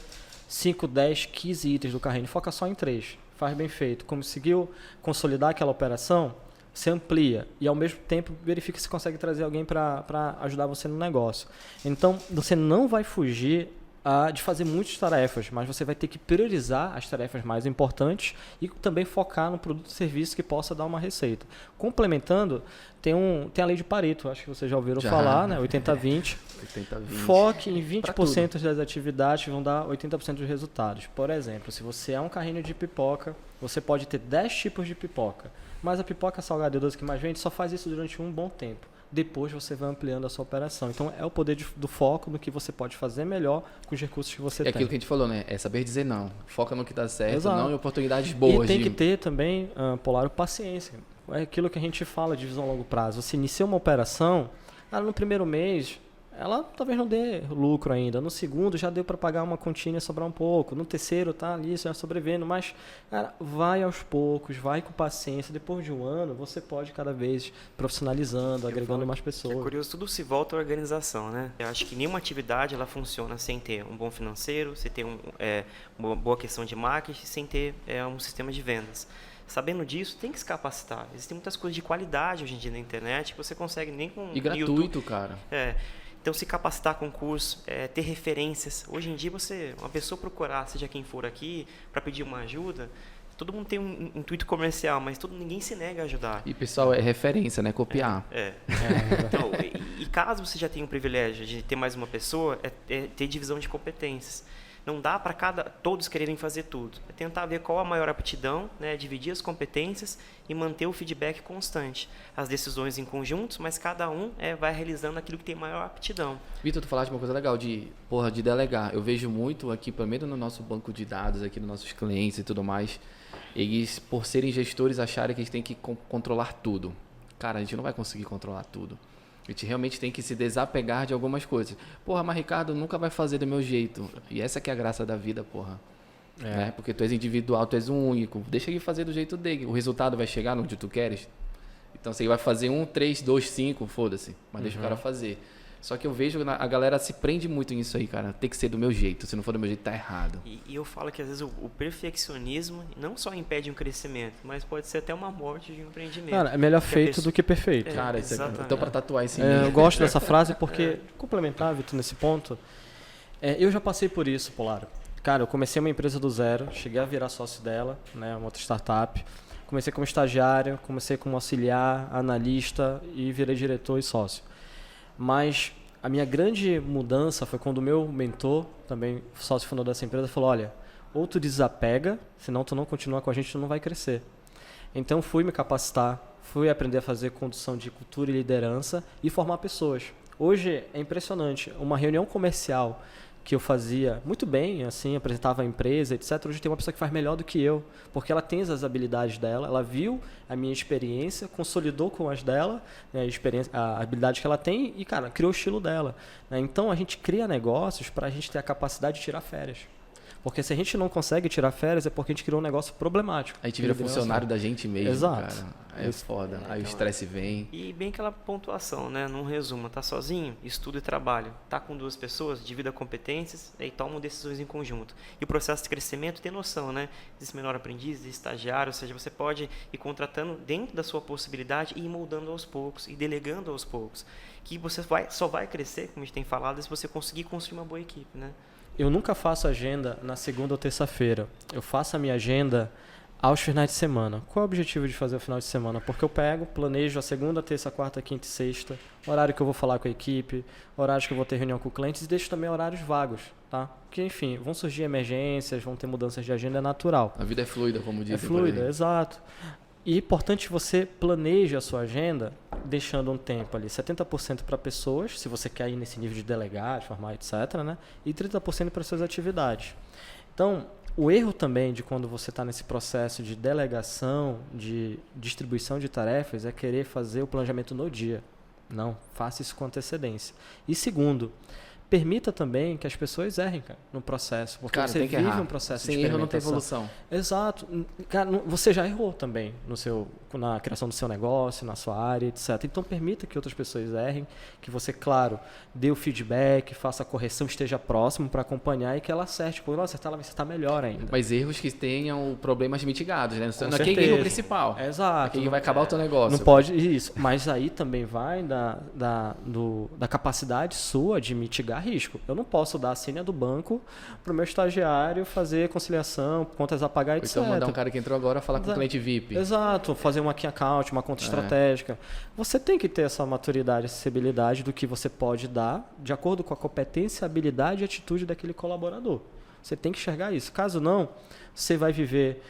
5, 10, 15 itens do carrinho, foca só em 3. Faz bem feito. Conseguiu consolidar aquela operação, você amplia e ao mesmo tempo verifica se consegue trazer alguém para ajudar você no negócio. Então, você não vai fugir de fazer muitas tarefas, mas você vai ter que priorizar as tarefas mais importantes e também focar no produto ou serviço que possa dar uma receita. Complementando, tem a lei de Pareto, acho que vocês já ouviram falar, né? 80-20. 80-20. Foque em 20% das atividades que vão dar 80% dos resultados. Por exemplo, se você é um carrinho de pipoca, você pode ter 10 tipos de pipoca, mas a pipoca salgada e doce que mais vende só faz isso durante um bom tempo. Depois você vai ampliando a sua operação. Então, é o poder do foco no que você pode fazer melhor com os recursos que você tem. É aquilo que a gente falou, né? É saber dizer não. Foca no que dá certo, Exato. não em oportunidades boas. E tem que ter também, Polaro, paciência. É aquilo que a gente fala de visão a longo prazo. Você inicia uma operação, no primeiro mês, ela talvez não dê lucro ainda. No segundo, já deu para pagar uma continha e sobrar um pouco. No terceiro, tá ali, já sobrevivendo. Mas, cara, vai aos poucos, vai com paciência. Depois de um ano, você pode cada vez profissionalizando, agregando mais pessoas. É curioso, tudo se volta à organização, né? Eu acho que nenhuma atividade ela funciona sem ter um bom financeiro, sem ter uma boa questão de marketing, sem ter um sistema de vendas. Sabendo disso, tem que se capacitar. Existem muitas coisas de qualidade hoje em dia na internet que você consegue nem com E gratuito, YouTube. Cara. Então, se capacitar com curso, ter referências. Hoje em dia, uma pessoa procurar, seja quem for aqui, para pedir uma ajuda, todo mundo tem um intuito comercial, mas ninguém se nega a ajudar. E, pessoal, é referência, né? Copiar. Então, e caso você já tenha um privilégio de ter mais uma pessoa, ter divisão de competências. Não dá para todos quererem fazer tudo. É tentar ver qual a maior aptidão, né, dividir as competências e manter o feedback constante. As decisões em conjuntos, mas cada um vai realizando aquilo que tem maior aptidão. Vitor, tu falaste uma coisa legal de delegar. Eu vejo muito aqui, pelo menos no nosso banco de dados, aqui nos nossos clientes e tudo mais, eles, por serem gestores, acharem que eles têm que controlar tudo. Cara, a gente não vai conseguir controlar tudo. A gente realmente tem que se desapegar de algumas coisas. Porra, mas Ricardo nunca vai fazer do meu jeito. E essa que é a graça da vida, porra. Né? Porque tu és individual, tu és um único. Deixa ele fazer do jeito dele. O resultado vai chegar onde tu queres. Então, se ele vai fazer 1, 3, 2, 5, foda-se. Mas deixa o cara fazer. Só que eu vejo a galera se prende muito nisso aí, cara. Tem que ser do meu jeito. Se não for do meu jeito, tá errado. E eu falo que às vezes o perfeccionismo não só impede um crescimento, mas pode ser até uma morte de um empreendimento. Cara, é melhor feito do que perfeito. Cara, então para tatuar esse eu gosto dessa frase porque, complementar, Vitor, nesse ponto, eu já passei por isso, Polaro. Cara, eu comecei uma empresa do zero, cheguei a virar sócio dela, né, uma outra startup. Comecei como estagiário, comecei como auxiliar, analista e virei diretor e sócio. Mas a minha grande mudança foi quando o meu mentor, também sócio fundador dessa empresa, falou, olha, ou tu desapega, senão tu não continua com a gente, tu não vai crescer. Então fui me capacitar, fui aprender a fazer condução de cultura e liderança e formar pessoas. Hoje é impressionante, uma reunião comercial que eu fazia muito bem, assim, apresentava a empresa, etc. Hoje tem uma pessoa que faz melhor do que eu, porque ela tem as habilidades dela, ela viu a minha experiência, consolidou com as dela, né, a habilidade que ela tem e, cara, criou o estilo dela. Né? Então, a gente cria negócios para a gente ter a capacidade de tirar férias. Porque se a gente não consegue tirar férias é porque a gente criou um negócio problemático. A gente vira funcionário da gente mesmo, Exato. cara. É foda. Aí o estresse vem. E bem aquela pontuação, né? Num resumo, tá sozinho, estuda e trabalho. Tá com duas pessoas, divida competências e tomam decisões em conjunto. E o processo de crescimento tem noção, né? Existe menor aprendiz, existe estagiário, ou seja, você pode ir contratando dentro da sua possibilidade e ir moldando aos poucos e delegando aos poucos. Que você só vai crescer, como a gente tem falado, se você conseguir construir uma boa equipe, né? Eu nunca faço agenda na segunda ou terça-feira. Eu faço a minha agenda aos finais de semana. Qual é o objetivo de fazer o final de semana? Porque eu planejo a segunda, terça, quarta, quinta e sexta, horário que eu vou falar com a equipe, horários que eu vou ter reunião com clientes e deixo também horários vagos, tá? Porque, enfim, vão surgir emergências, vão ter mudanças de agenda, é natural. A vida é fluida, como dizem. É fluida, exato. E é importante que você planeje a sua agenda deixando um tempo ali, 70% para pessoas, se você quer ir nesse nível de delegar, de formar, etc., né? E 30% para suas atividades. Então, o erro também de quando você está nesse processo de delegação, de distribuição de tarefas, é querer fazer o planejamento no dia. Não, faça isso com antecedência. E segundo, permita também que as pessoas errem, cara, no processo. Porque cara, você tem que vive errar. um processo Sem de erro não tem experimentação. evolução. Exato. Cara, você já errou também na criação do seu negócio, na sua área, etc. Então, permita que outras pessoas errem, que você, claro, dê o feedback, faça a correção, esteja próximo para acompanhar e que ela acerte. Pô, nossa, você está melhor ainda. Mas erros que tenham problemas mitigados, né? Não é certeza. aquele erro principal. Exato. É que vai acabar o teu negócio. Não pode isso. Mas aí também vai da capacidade sua de mitigar risco. Eu não posso dar a senha do banco para o meu estagiário fazer conciliação, contas a pagar, etc. Então mandar um cara que entrou agora falar com o cliente VIP. Exato, fazer uma key account, uma conta estratégica. Você tem que ter essa maturidade, acessibilidade do que você pode dar de acordo com a competência, habilidade e atitude daquele colaborador. Você tem que enxergar isso. Caso não, você vai viver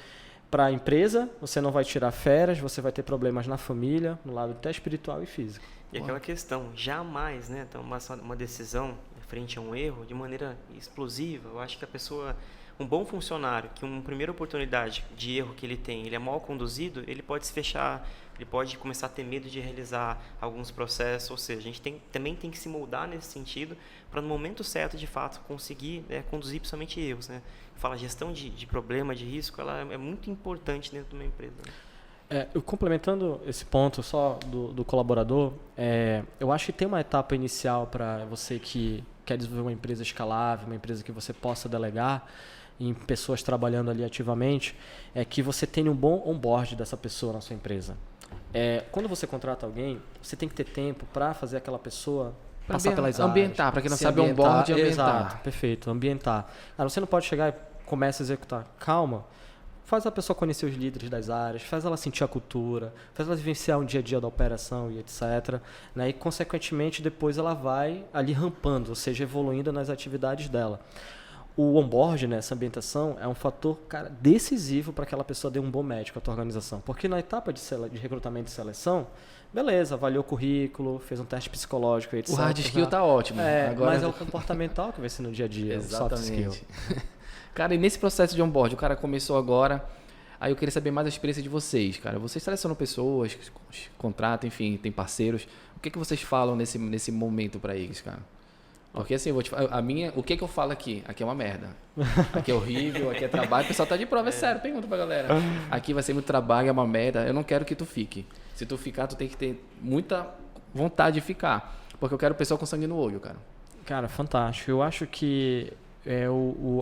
para a empresa, você não vai tirar férias, você vai ter problemas na família, no lado até espiritual e físico. E aquela questão, jamais, né, tomar uma decisão frente a um erro de maneira explosiva. Eu acho que a pessoa, um bom funcionário, que uma primeira oportunidade de erro que ele tem, ele é mal conduzido, ele pode se fechar, ele pode começar a ter medo de realizar alguns processos, ou seja, a gente também tem que se moldar nesse sentido para no momento certo, de fato, conseguir conduzir principalmente erros, né? Fala, gestão de problema, de risco, ela é muito importante dentro de uma empresa, né? Eu complementando esse ponto só do colaborador, eu acho que tem uma etapa inicial para você que quer desenvolver uma empresa escalável, uma empresa que você possa delegar em pessoas trabalhando ali ativamente, é que você tenha um bom onboard dessa pessoa na sua empresa. Quando você contrata alguém, você tem que ter tempo para fazer aquela pessoa passar pelas áreas. Ambientar, para quem não sabe, onboard é ambientar. Exato, perfeito, ambientar. Você não pode chegar e começa a executar. Calma. Faz a pessoa conhecer os líderes das áreas, faz ela sentir a cultura, faz ela vivenciar um dia a dia da operação e etc. Né? E, consequentemente, depois ela vai ali rampando, ou seja, evoluindo nas atividades dela. O onboard, né, essa ambientação, é um fator, cara, decisivo para que aquela pessoa dê um bom match com a tua organização. Porque na etapa de recrutamento e seleção, beleza, avaliou o currículo, fez um teste psicológico, etc. O hard skill tá ótimo. Agora... Mas é o comportamental que vai ser no dia a dia, o soft skill. Cara, e nesse processo de onboard, o cara começou agora, aí eu queria saber mais a experiência de vocês, cara. Vocês selecionam pessoas, contratam, enfim, tem parceiros. O que vocês falam nesse momento para eles, cara? Porque assim, eu vou te falar, o que eu falo aqui? Aqui é uma merda. Aqui é horrível, aqui é trabalho. O pessoal tá de prova, é sério, pergunta pra galera. Aqui vai ser muito trabalho, é uma merda. Eu não quero que tu fique. Se tu ficar, tu tem que ter muita vontade de ficar. Porque eu quero o pessoal com sangue no olho, cara. Cara, fantástico. Eu acho que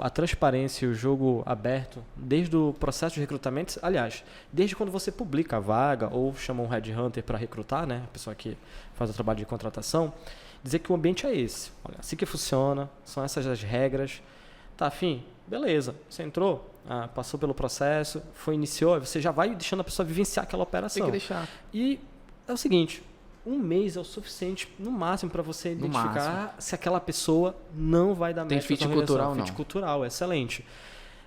a transparência e o jogo aberto, desde o processo de recrutamento, aliás, desde quando você publica a vaga ou chama um headhunter para recrutar, né, a pessoa que faz o trabalho de contratação, dizer que o ambiente é esse. Olha, assim que funciona, são essas as regras. Tá afim? Beleza. Você entrou, passou pelo processo, iniciou, você já vai deixando a pessoa vivenciar aquela operação. Tem que deixar. E é o seguinte, um mês é o suficiente, no máximo, para você identificar se aquela pessoa não vai dar match. Tem fit cultural, não. Fit cultural, excelente.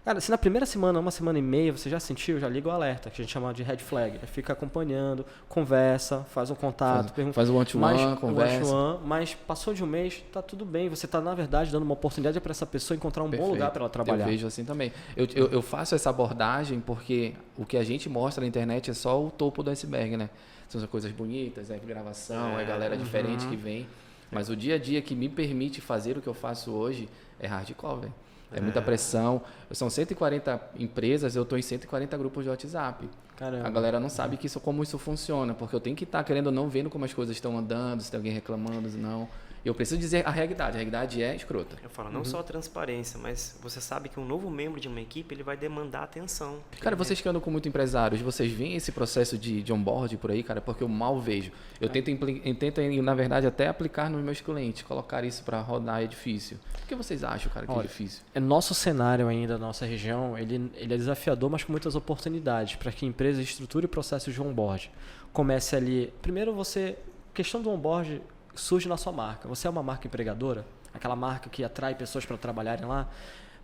Cara, se na primeira semana, uma semana e meia, você já sentiu, já liga o alerta, que a gente chama de red flag. Fica acompanhando, conversa, faz um contato. Faz o one-to-one, conversa. Mas passou de um mês, tá tudo bem. Você tá, na verdade, dando uma oportunidade para essa pessoa encontrar um bom lugar para ela trabalhar. Eu vejo assim também. Eu faço essa abordagem porque o que a gente mostra na internet é só o topo do iceberg, né? São as coisas bonitas, gravação, galera diferente que vem. Mas o dia a dia que me permite fazer o que eu faço hoje é hardcore, velho. É muita pressão. São 140 empresas, eu estou em 140 grupos de WhatsApp. Caramba. A galera não sabe como isso funciona, porque eu tenho que estar, querendo ou não, vendo como as coisas estão andando, se tem alguém reclamando, se não. Eu preciso dizer a realidade é escrota. Eu falo, não só a transparência, mas você sabe que um novo membro de uma equipe, ele vai demandar atenção. Cara, vocês que andam com muito empresários, vocês veem esse processo de onboard por aí, cara? Porque eu mal vejo. Eu tento, na verdade, até aplicar nos meus clientes, colocar isso para rodar é difícil. O que vocês acham, cara, que é difícil? Nosso cenário ainda, nossa região, ele é desafiador, mas com muitas oportunidades para que empresas estruturem processos de onboard. Comece ali... Primeiro questão do onboard... surge na sua marca. Você é uma marca empregadora, aquela marca que atrai pessoas para trabalharem lá.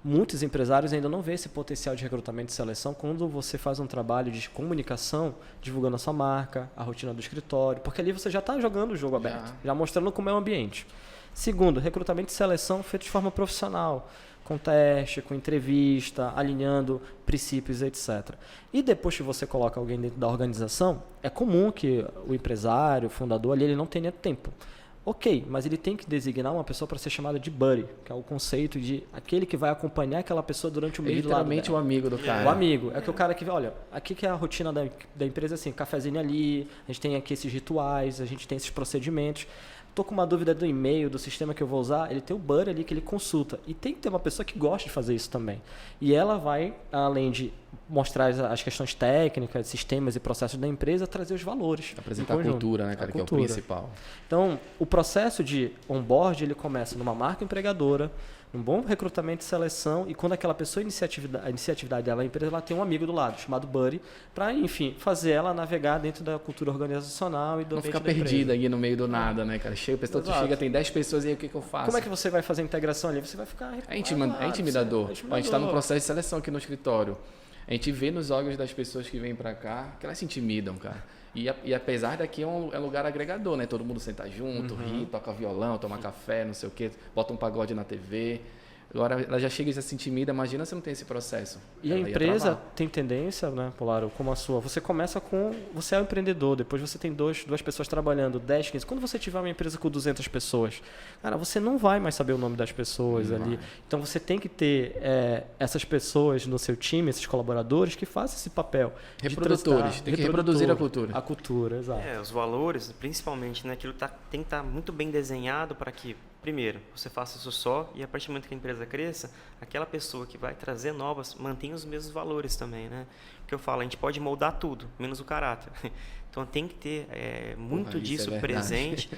Muitos empresários ainda não veem esse potencial de recrutamento e seleção quando você faz um trabalho de comunicação, divulgando a sua marca, a rotina do escritório, porque ali você já está jogando o jogo aberto, já mostrando como é o ambiente. Segundo, recrutamento e seleção feito de forma profissional, com teste, com entrevista, alinhando princípios, etc. E depois que você coloca alguém dentro da organização, é comum que o empresário, o fundador ali, ele não tenha tempo. Ok, mas ele tem que designar uma pessoa para ser chamada de buddy, que é o conceito de aquele que vai acompanhar aquela pessoa durante o mês do lado dela. Literalmente o amigo do cara. O amigo. É que o cara que, olha, aqui que é a rotina da empresa, assim, cafezinho ali, a gente tem aqui esses rituais, a gente tem esses procedimentos. Estou com uma dúvida do e-mail, do sistema que eu vou usar, ele tem o buddy ali que ele consulta. E tem que ter uma pessoa que gosta de fazer isso também. E ela vai, além de mostrar as questões técnicas, sistemas e processos da empresa, trazer os valores. Apresentar a cultura, né, cara, que é o principal. Então, o processo de onboard, ele começa numa marca empregadora, um bom recrutamento e seleção, e quando aquela pessoa inicia a iniciatividade dela, a empresa, ela tem um amigo do lado, chamado buddy, para, enfim, fazer ela navegar dentro da cultura organizacional e do ambiente da empresa. Não ficar perdida aí no meio do nada, né, cara? Tu chega, tem 10 pessoas e aí o que eu faço? Como é que você vai fazer a integração ali? Você vai ficar... É intimidador. A gente está no processo de seleção aqui no escritório. A gente vê nos olhos das pessoas que vêm para cá que elas se intimidam, cara. E apesar daqui é um lugar agregador, né? Todo mundo senta junto, ri, toca violão, toma café, não sei o quê, bota um pagode na TV. Agora ela já chega e já se intimida, imagina se não tem esse processo. E a empresa tem tendência, né, Polaro, como a sua, você começa com, você é um empreendedor, depois você tem duas pessoas trabalhando, 10, 15, quando você tiver uma empresa com 200 pessoas, cara, você não vai mais saber o nome das pessoas ali. Então você tem que ter essas pessoas no seu time, esses colaboradores que façam esse papel. Reprodutores, tem que reproduzir a cultura. A cultura, exato. Os valores, principalmente, né, aquilo tem que estar muito bem desenhado para que, primeiro, você faça isso só e a partir do momento que a empresa cresça, aquela pessoa que vai trazer novas mantenha os mesmos valores também, né? Porque eu falo, a gente pode moldar tudo, menos o caráter. Então tem que ter muito disso presente,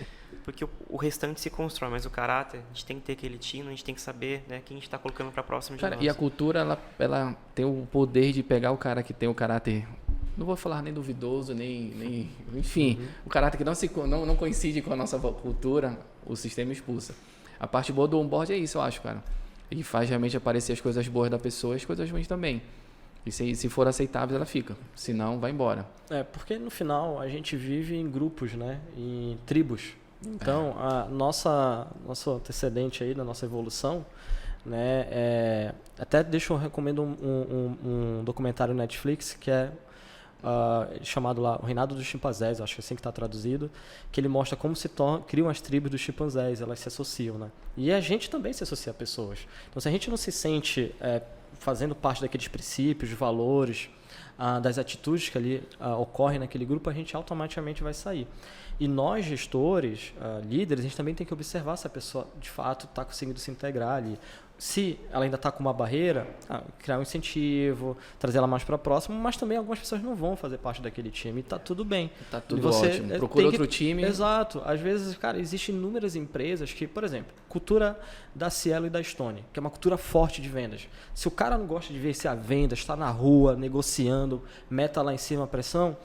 porque o restante se constrói, mas o caráter, a gente tem que ter aquele tino, a gente tem que saber, né, quem a gente está colocando para próximo de nós. E a cultura, ela tem o poder de pegar o cara que tem o caráter, não vou falar nem duvidoso, nem enfim, o caráter que não coincide com a nossa cultura, o sistema expulsa. A parte boa do onboard é isso, eu acho, cara. Ele faz realmente aparecer as coisas boas da pessoa e as coisas ruins também. E se for aceitável, ela fica. Se não, vai embora. Porque no final a gente vive em grupos, né? Em tribos. Então, nosso antecedente aí da nossa evolução, né? Até eu recomendo um documentário Netflix que é chamado lá O Reinado dos Chimpanzés, acho que é assim que está traduzido, que ele mostra como criam as tribos dos chimpanzés, elas se associam, né? E a gente também se associa a pessoas. Então, se a gente não se sente fazendo parte daqueles princípios, valores, das atitudes que ali ocorrem naquele grupo, a gente automaticamente vai sair. E nós, gestores, líderes, a gente também tem que observar se a pessoa, de fato, está conseguindo se integrar ali. Se ela ainda está com uma barreira, criar um incentivo, trazer ela mais para próximo, mas também algumas pessoas não vão fazer parte daquele time e está tudo bem. Está tudo ótimo. Procura outro time. Exato. Às vezes, cara, existem inúmeras empresas que, por exemplo, cultura da Cielo e da Stone, que é uma cultura forte de vendas. Se o cara não gosta de ver se a venda, está na rua, negociando, meta lá em cima a pressão,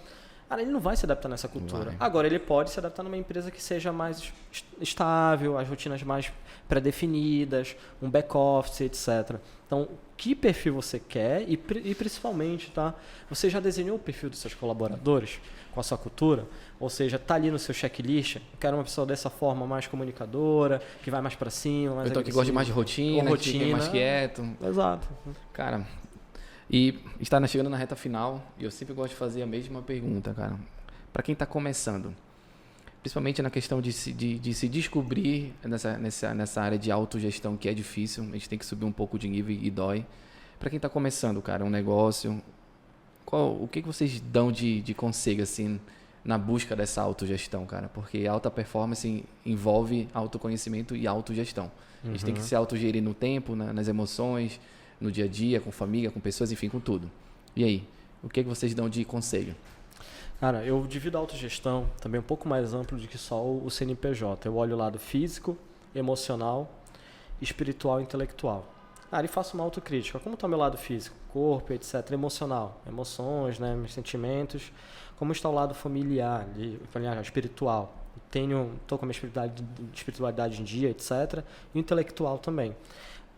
Cara, ele não vai se adaptar nessa cultura. Vai. Agora, ele pode se adaptar numa empresa que seja mais estável, as rotinas mais pré-definidas, um back-office, etc. Então, que perfil você quer e principalmente, tá? Você já desenhou o perfil dos seus colaboradores com a sua cultura? Ou seja, tá ali no seu checklist, eu quero uma pessoa dessa forma mais comunicadora, que vai mais para cima, mais Então, que gosta mais de rotina, que fica mais quieto. Exato. Cara, e está chegando na reta final, e eu sempre gosto de fazer a mesma pergunta, cara. Para quem está começando, principalmente na questão de se descobrir nessa área de autogestão, que é difícil, a gente tem que subir um pouco de nível e dói. Para quem está começando, cara, um negócio, o que vocês dão de conselho, assim, na busca dessa autogestão, cara? Porque alta performance envolve autoconhecimento e autogestão. A gente tem que se autogerir no tempo, nas emoções, no dia a dia, com família, com pessoas, enfim, com tudo. E aí, o que vocês dão de conselho? Cara, eu divido a autogestão também um pouco mais amplo do que só o CNPJ. Eu olho o lado físico, emocional, espiritual e intelectual. Cara, e faço uma autocrítica. Como está o meu lado físico? Corpo, etc. Emocional. Emoções, né? Meus sentimentos. Como está o lado familiar, espiritual? Estou com a minha espiritualidade em dia, etc. E intelectual também.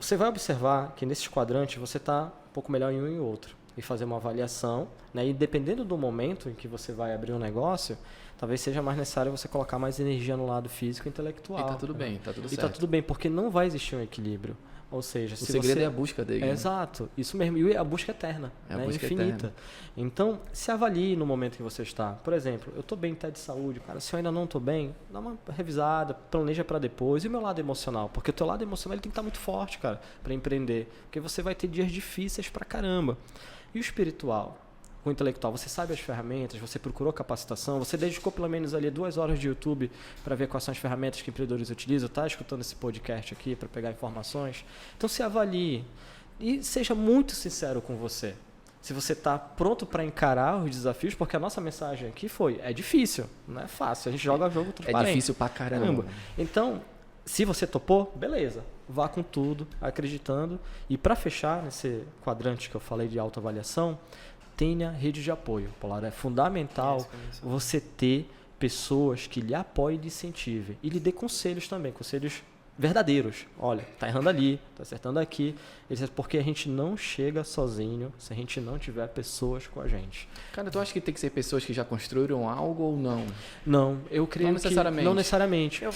Você vai observar que nesses quadrantes você está um pouco melhor em um e outro. E fazer uma avaliação, né? E dependendo do momento em que você vai abrir um negócio, talvez seja mais necessário você colocar mais energia no lado físico e intelectual. E tá tudo bem, tá tudo certo. E tá tudo bem, porque não vai existir um equilíbrio. Ou seja, o segredo é a busca dele. Né? Exato, isso mesmo. E a busca eterna, a né? busca infinita. Eterna. Então, se avalie no momento que você está. Por exemplo, eu estou bem até de saúde, cara. Se eu ainda não estou bem, dá uma revisada, planeja para depois. E o meu lado emocional? Porque o teu lado emocional ele tem que estar muito forte, cara, para empreender. Porque você vai ter dias difíceis pra caramba. E o espiritual? O intelectual, você sabe as ferramentas, você procurou capacitação, você dedicou pelo menos ali 2 horas de YouTube para ver quais são as ferramentas que empreendedores utilizam, tá escutando esse podcast aqui para pegar informações. Então se avalie e seja muito sincero com você. Se você está pronto para encarar os desafios, porque a nossa mensagem aqui é difícil, não é fácil, a gente joga jogo transparente. É difícil pra caramba. Então, se você topou, beleza, vá com tudo, acreditando. E para fechar nesse quadrante que eu falei de autoavaliação, tenha rede de apoio. Polar, é fundamental você ter pessoas que lhe apoiem e lhe incentivem. E lhe dê conselhos também, conselhos verdadeiros. Olha, tá errando ali, tá acertando aqui. Porque a gente não chega sozinho se a gente não tiver pessoas com a gente. Cara, tu acha que tem que ser pessoas que já construíram algo ou não? Não, eu creio que não necessariamente. Eu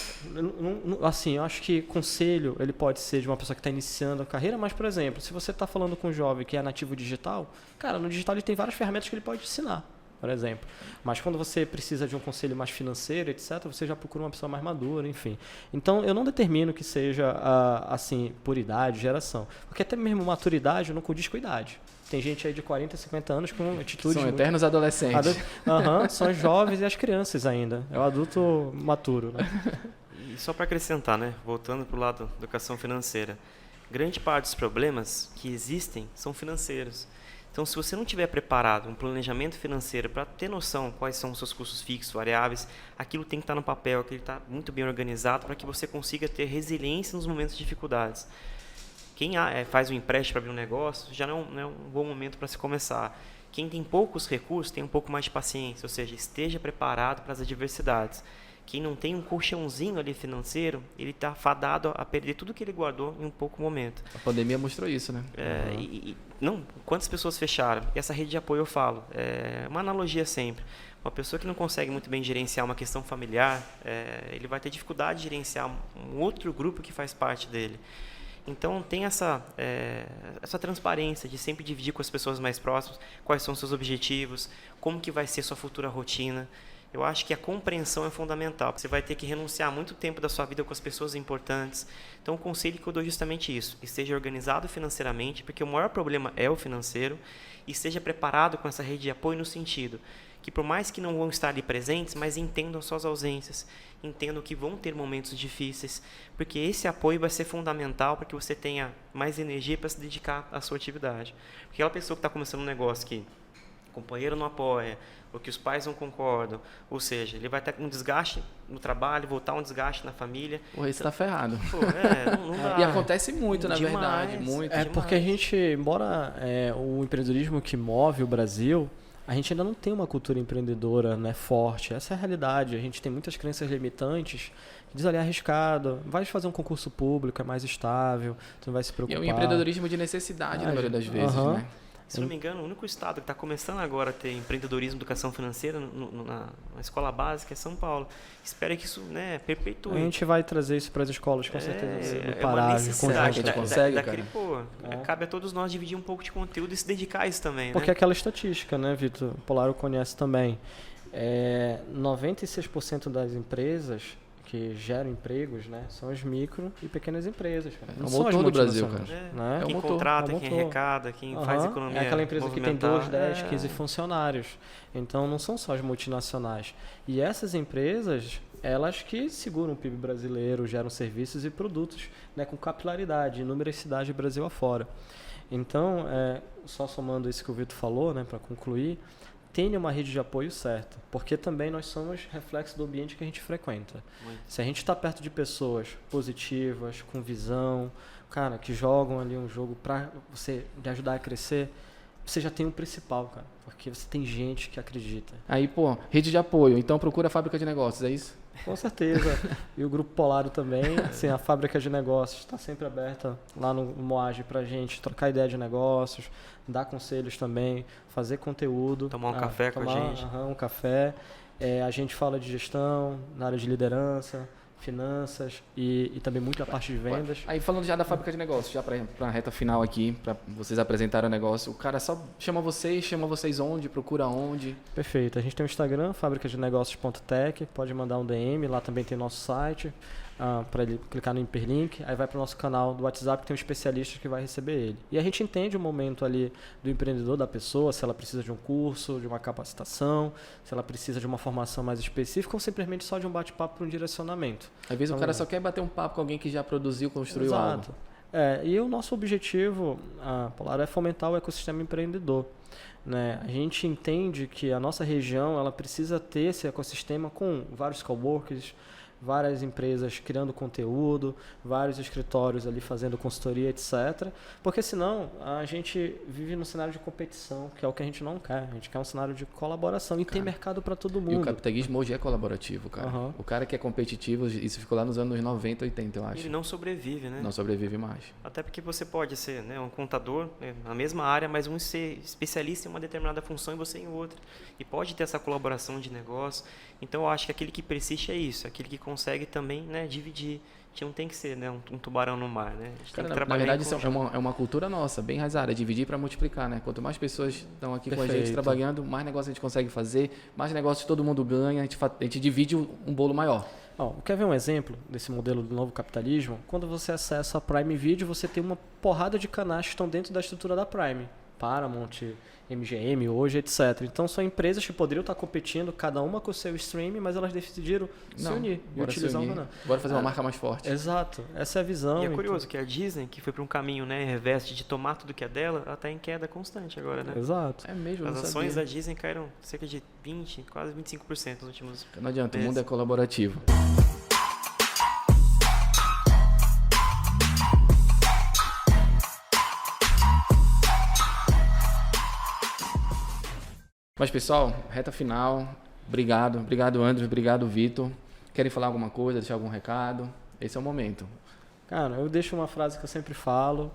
acho que conselho ele pode ser de uma pessoa que está iniciando a carreira, mas, por exemplo, se você está falando com um jovem que é nativo digital, cara, no digital ele tem várias ferramentas que ele pode ensinar, por exemplo. Mas quando você precisa de um conselho mais financeiro, etc., você já procura uma pessoa mais madura, enfim. Então, eu não determino que seja, assim, por idade, geração. Porque até mesmo maturidade não condiz com idade. Tem gente aí de 40, 50 anos com atitudes... São eternos adolescentes. São os jovens e as crianças ainda. É o adulto maturo, né? E só para acrescentar, né? Voltando para o lado da educação financeira. Grande parte dos problemas que existem são financeiros. Então, se você não tiver preparado um planejamento financeiro para ter noção quais são os seus custos fixos, variáveis, aquilo tem que estar no papel, aquilo está muito bem organizado para que você consiga ter resiliência nos momentos de dificuldades. Quem faz um empréstimo para abrir um negócio já não é um bom momento para se começar. Quem tem poucos recursos tem um pouco mais de paciência, ou seja, esteja preparado para as adversidades. Quem não tem um colchãozinho ali financeiro, ele está fadado a perder tudo que ele guardou em um pouco momento. A pandemia mostrou isso, né? Quantas pessoas fecharam? E essa rede de apoio eu falo, uma analogia sempre. Uma pessoa que não consegue muito bem gerenciar uma questão familiar, ele vai ter dificuldade de gerenciar um outro grupo que faz parte dele. Então, tem essa transparência de sempre dividir com as pessoas mais próximas quais são os seus objetivos, como que vai ser sua futura rotina. Eu acho que a compreensão é fundamental. Você vai ter que renunciar muito tempo da sua vida com as pessoas importantes. Então, o conselho que eu dou é justamente isso. Esteja organizado financeiramente, porque o maior problema é o financeiro, e esteja preparado com essa rede de apoio no sentido que, por mais que não vão estar ali presentes, mas entendam suas ausências, entendam que vão ter momentos difíceis, porque esse apoio vai ser fundamental para que você tenha mais energia para se dedicar à sua atividade. Porque aquela pessoa que está começando um negócio que o companheiro não apoia, ou que os pais não concordam, ou seja, ele vai ter um desgaste no trabalho, voltar um desgaste na família. Pô, isso tá ferrado. Não dá. E acontece muito, na Demais, verdade. Muito, porque a gente, embora o empreendedorismo que move o Brasil, a gente ainda não tem uma cultura empreendedora, né, forte. Essa é a realidade. A gente tem muitas crenças limitantes que diz ali, é arriscado, vai fazer um concurso público, é mais estável, tu não vai se E preocupar. é um empreendedorismo de necessidade, na maioria das vezes, né? Se não me engano, o único estado que está começando agora a ter empreendedorismo e educação financeira na escola básica é São Paulo. Espero que isso, né, perpetue. A gente vai trazer isso para as escolas, com certeza. É Pará, uma necessidade. a gente consegue, daquele, cara. cabe a todos nós dividir um pouco de conteúdo e se dedicar a isso também, Porque né? aquela estatística, né, Vitor? O Polaro conhece também. 96% das empresas que geram empregos, né, são as micro e pequenas empresas. Cara. É o motor do Brasil, cara. Né? É o Quem motor. contrata, É o quem motor. arrecada, quem faz economia. É aquela empresa que tem 2, 10, 15 funcionários. funcionários. Então, não são só as multinacionais. E essas empresas, elas que seguram o PIB brasileiro, geram serviços e produtos, né, com capilaridade e numericidade Brasil afora. Então, só somando isso que o Vitor falou, né, para concluir, tenha uma rede de apoio certa, porque também nós somos reflexo do ambiente que a gente frequenta. Muito. Se a gente está perto de pessoas positivas, com visão, cara, que jogam ali um jogo para você de ajudar a crescer, você já tem o principal, cara, porque você tem gente que acredita. Aí, pô, rede de apoio. Então procura a fábrica de negócios, é isso? Com certeza. E o Grupo Polaro também, assim, a fábrica de negócios está sempre aberta lá no Moage para a gente trocar ideia de negócios, dar conselhos também, fazer conteúdo. Tomar um café com a gente. Um café. A gente fala de gestão, na área de liderança, finanças e também muito a parte de vendas. Aí falando já da fábrica de negócios, já para a reta final aqui, para vocês apresentarem o negócio, o cara só chama vocês onde, procura onde? Perfeito. A gente tem o Instagram, fabricadenegócios.tech, pode mandar um DM, lá também tem nosso site, para ele clicar no hiperlink, aí vai para o nosso canal do WhatsApp que tem um especialista que vai receber ele. E a gente entende o momento ali do empreendedor, da pessoa, se ela precisa de um curso, de uma capacitação, se ela precisa de uma formação mais específica ou simplesmente só de um bate-papo para um direcionamento. Às vezes o cara só quer bater um papo com alguém que já produziu, construiu Exato. algo. E o nosso objetivo, Polar, é fomentar o ecossistema empreendedor. Né? A gente entende que a nossa região ela precisa ter esse ecossistema com vários coworkers, várias empresas criando conteúdo, vários escritórios ali fazendo consultoria, etc. Porque senão a gente vive num cenário de competição, que é o que a gente não quer. A gente quer um cenário de colaboração e tem mercado para todo mundo. E o capitalismo hoje é colaborativo, cara. Uhum. O cara que é competitivo, isso ficou lá nos anos 90, 80, eu acho. Ele não sobrevive, né? Não sobrevive mais. Até porque você pode ser, né, um contador, né, na mesma área, mas um ser especialista em uma determinada função e você em outra. E pode ter essa colaboração de negócio. Então, eu acho que aquele que persiste é isso. Aquele que consegue também, né, dividir. A gente não tem que ser, né, um tubarão no mar, né? A gente tem que trabalhar. Na verdade, isso é uma cultura nossa, bem enraizada, dividir para multiplicar, né? Quanto mais pessoas estão aqui com a gente trabalhando, mais negócio a gente consegue fazer, mais negócios todo mundo ganha, a gente divide um bolo maior. Quer ver um exemplo desse modelo do novo capitalismo? Quando você acessa a Prime Video, você tem uma porrada de canais que estão dentro da estrutura da Prime. Paramount, MGM, hoje, etc. Então, são empresas que poderiam estar competindo, cada uma com o seu streaming, mas elas decidiram se unir e utilizar um canal. Bora fazer uma marca mais forte. Exato. Essa é a visão. E é curioso que a Disney, que foi para um caminho, né, reveste de tomar tudo que é dela, ela está em queda constante agora, né? Exato. É mesmo, As ações da Disney caíram cerca de 20, quase 25% nos últimos Não adianta, meses. o mundo é colaborativo. Mas, pessoal, reta final. Obrigado. Obrigado, André. Obrigado, Vitor. Querem falar alguma coisa, deixar algum recado? Esse é o momento. Cara, eu deixo uma frase que eu sempre falo.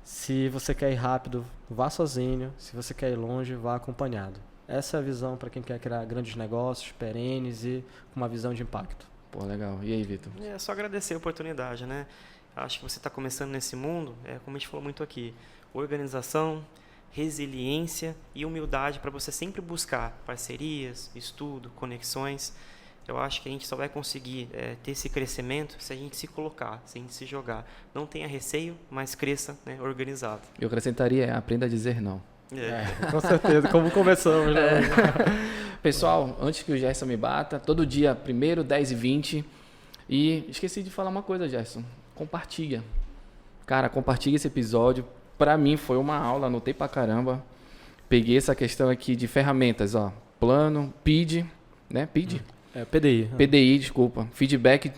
Se você quer ir rápido, vá sozinho. Se você quer ir longe, vá acompanhado. Essa é a visão para quem quer criar grandes negócios, perenes e com uma visão de impacto. Pô, legal. E aí, Vitor? É só agradecer a oportunidade, né? Acho que você está começando nesse mundo, como a gente falou muito aqui, organização, resiliência e humildade para você sempre buscar parcerias, estudo, conexões. Eu acho que a gente só vai conseguir ter esse crescimento se a gente se colocar, se a gente se jogar. Não tenha receio, mas cresça, né, organizado. Eu acrescentaria, aprenda a dizer não. Com certeza, como começamos. Né? Pessoal, antes que o Gerson me bata, todo dia, 1º, 10h20. E esqueci de falar uma coisa, Gerson. Compartilha. Cara, compartilha esse episódio. Pra mim foi uma aula, anotei pra caramba. Peguei essa questão aqui de ferramentas, ó. Plano, PID, né? PID? PDI. PDI, desculpa. Feedback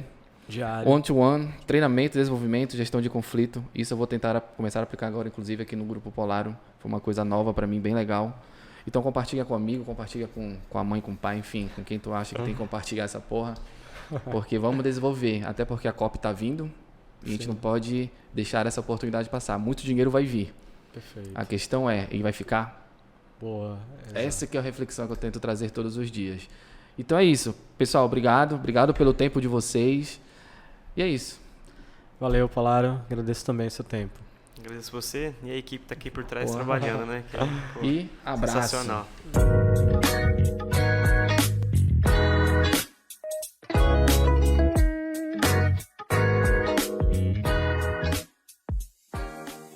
Diário. one-to-one, treinamento, desenvolvimento, gestão de conflito. Isso eu vou tentar começar a aplicar agora, inclusive, aqui no Grupo Polaro. Foi uma coisa nova pra mim, bem legal. Então compartilha com amigo, compartilha com a mãe, com o pai, enfim, com quem tu acha que tem que compartilhar essa porra. Porque vamos desenvolver, até porque a COP tá vindo e a gente não pode deixar essa oportunidade passar. Muito dinheiro vai vir. Perfeito. A questão é, ele vai ficar? Boa. Essa que é a reflexão que eu tento trazer todos os dias. Então é isso. Pessoal, obrigado pelo tempo de vocês. E é isso. Valeu, Polaro. Agradeço também o seu tempo. Agradeço você e a equipe tá aqui por trás trabalhando, né? Que é, E abraço. sensacional.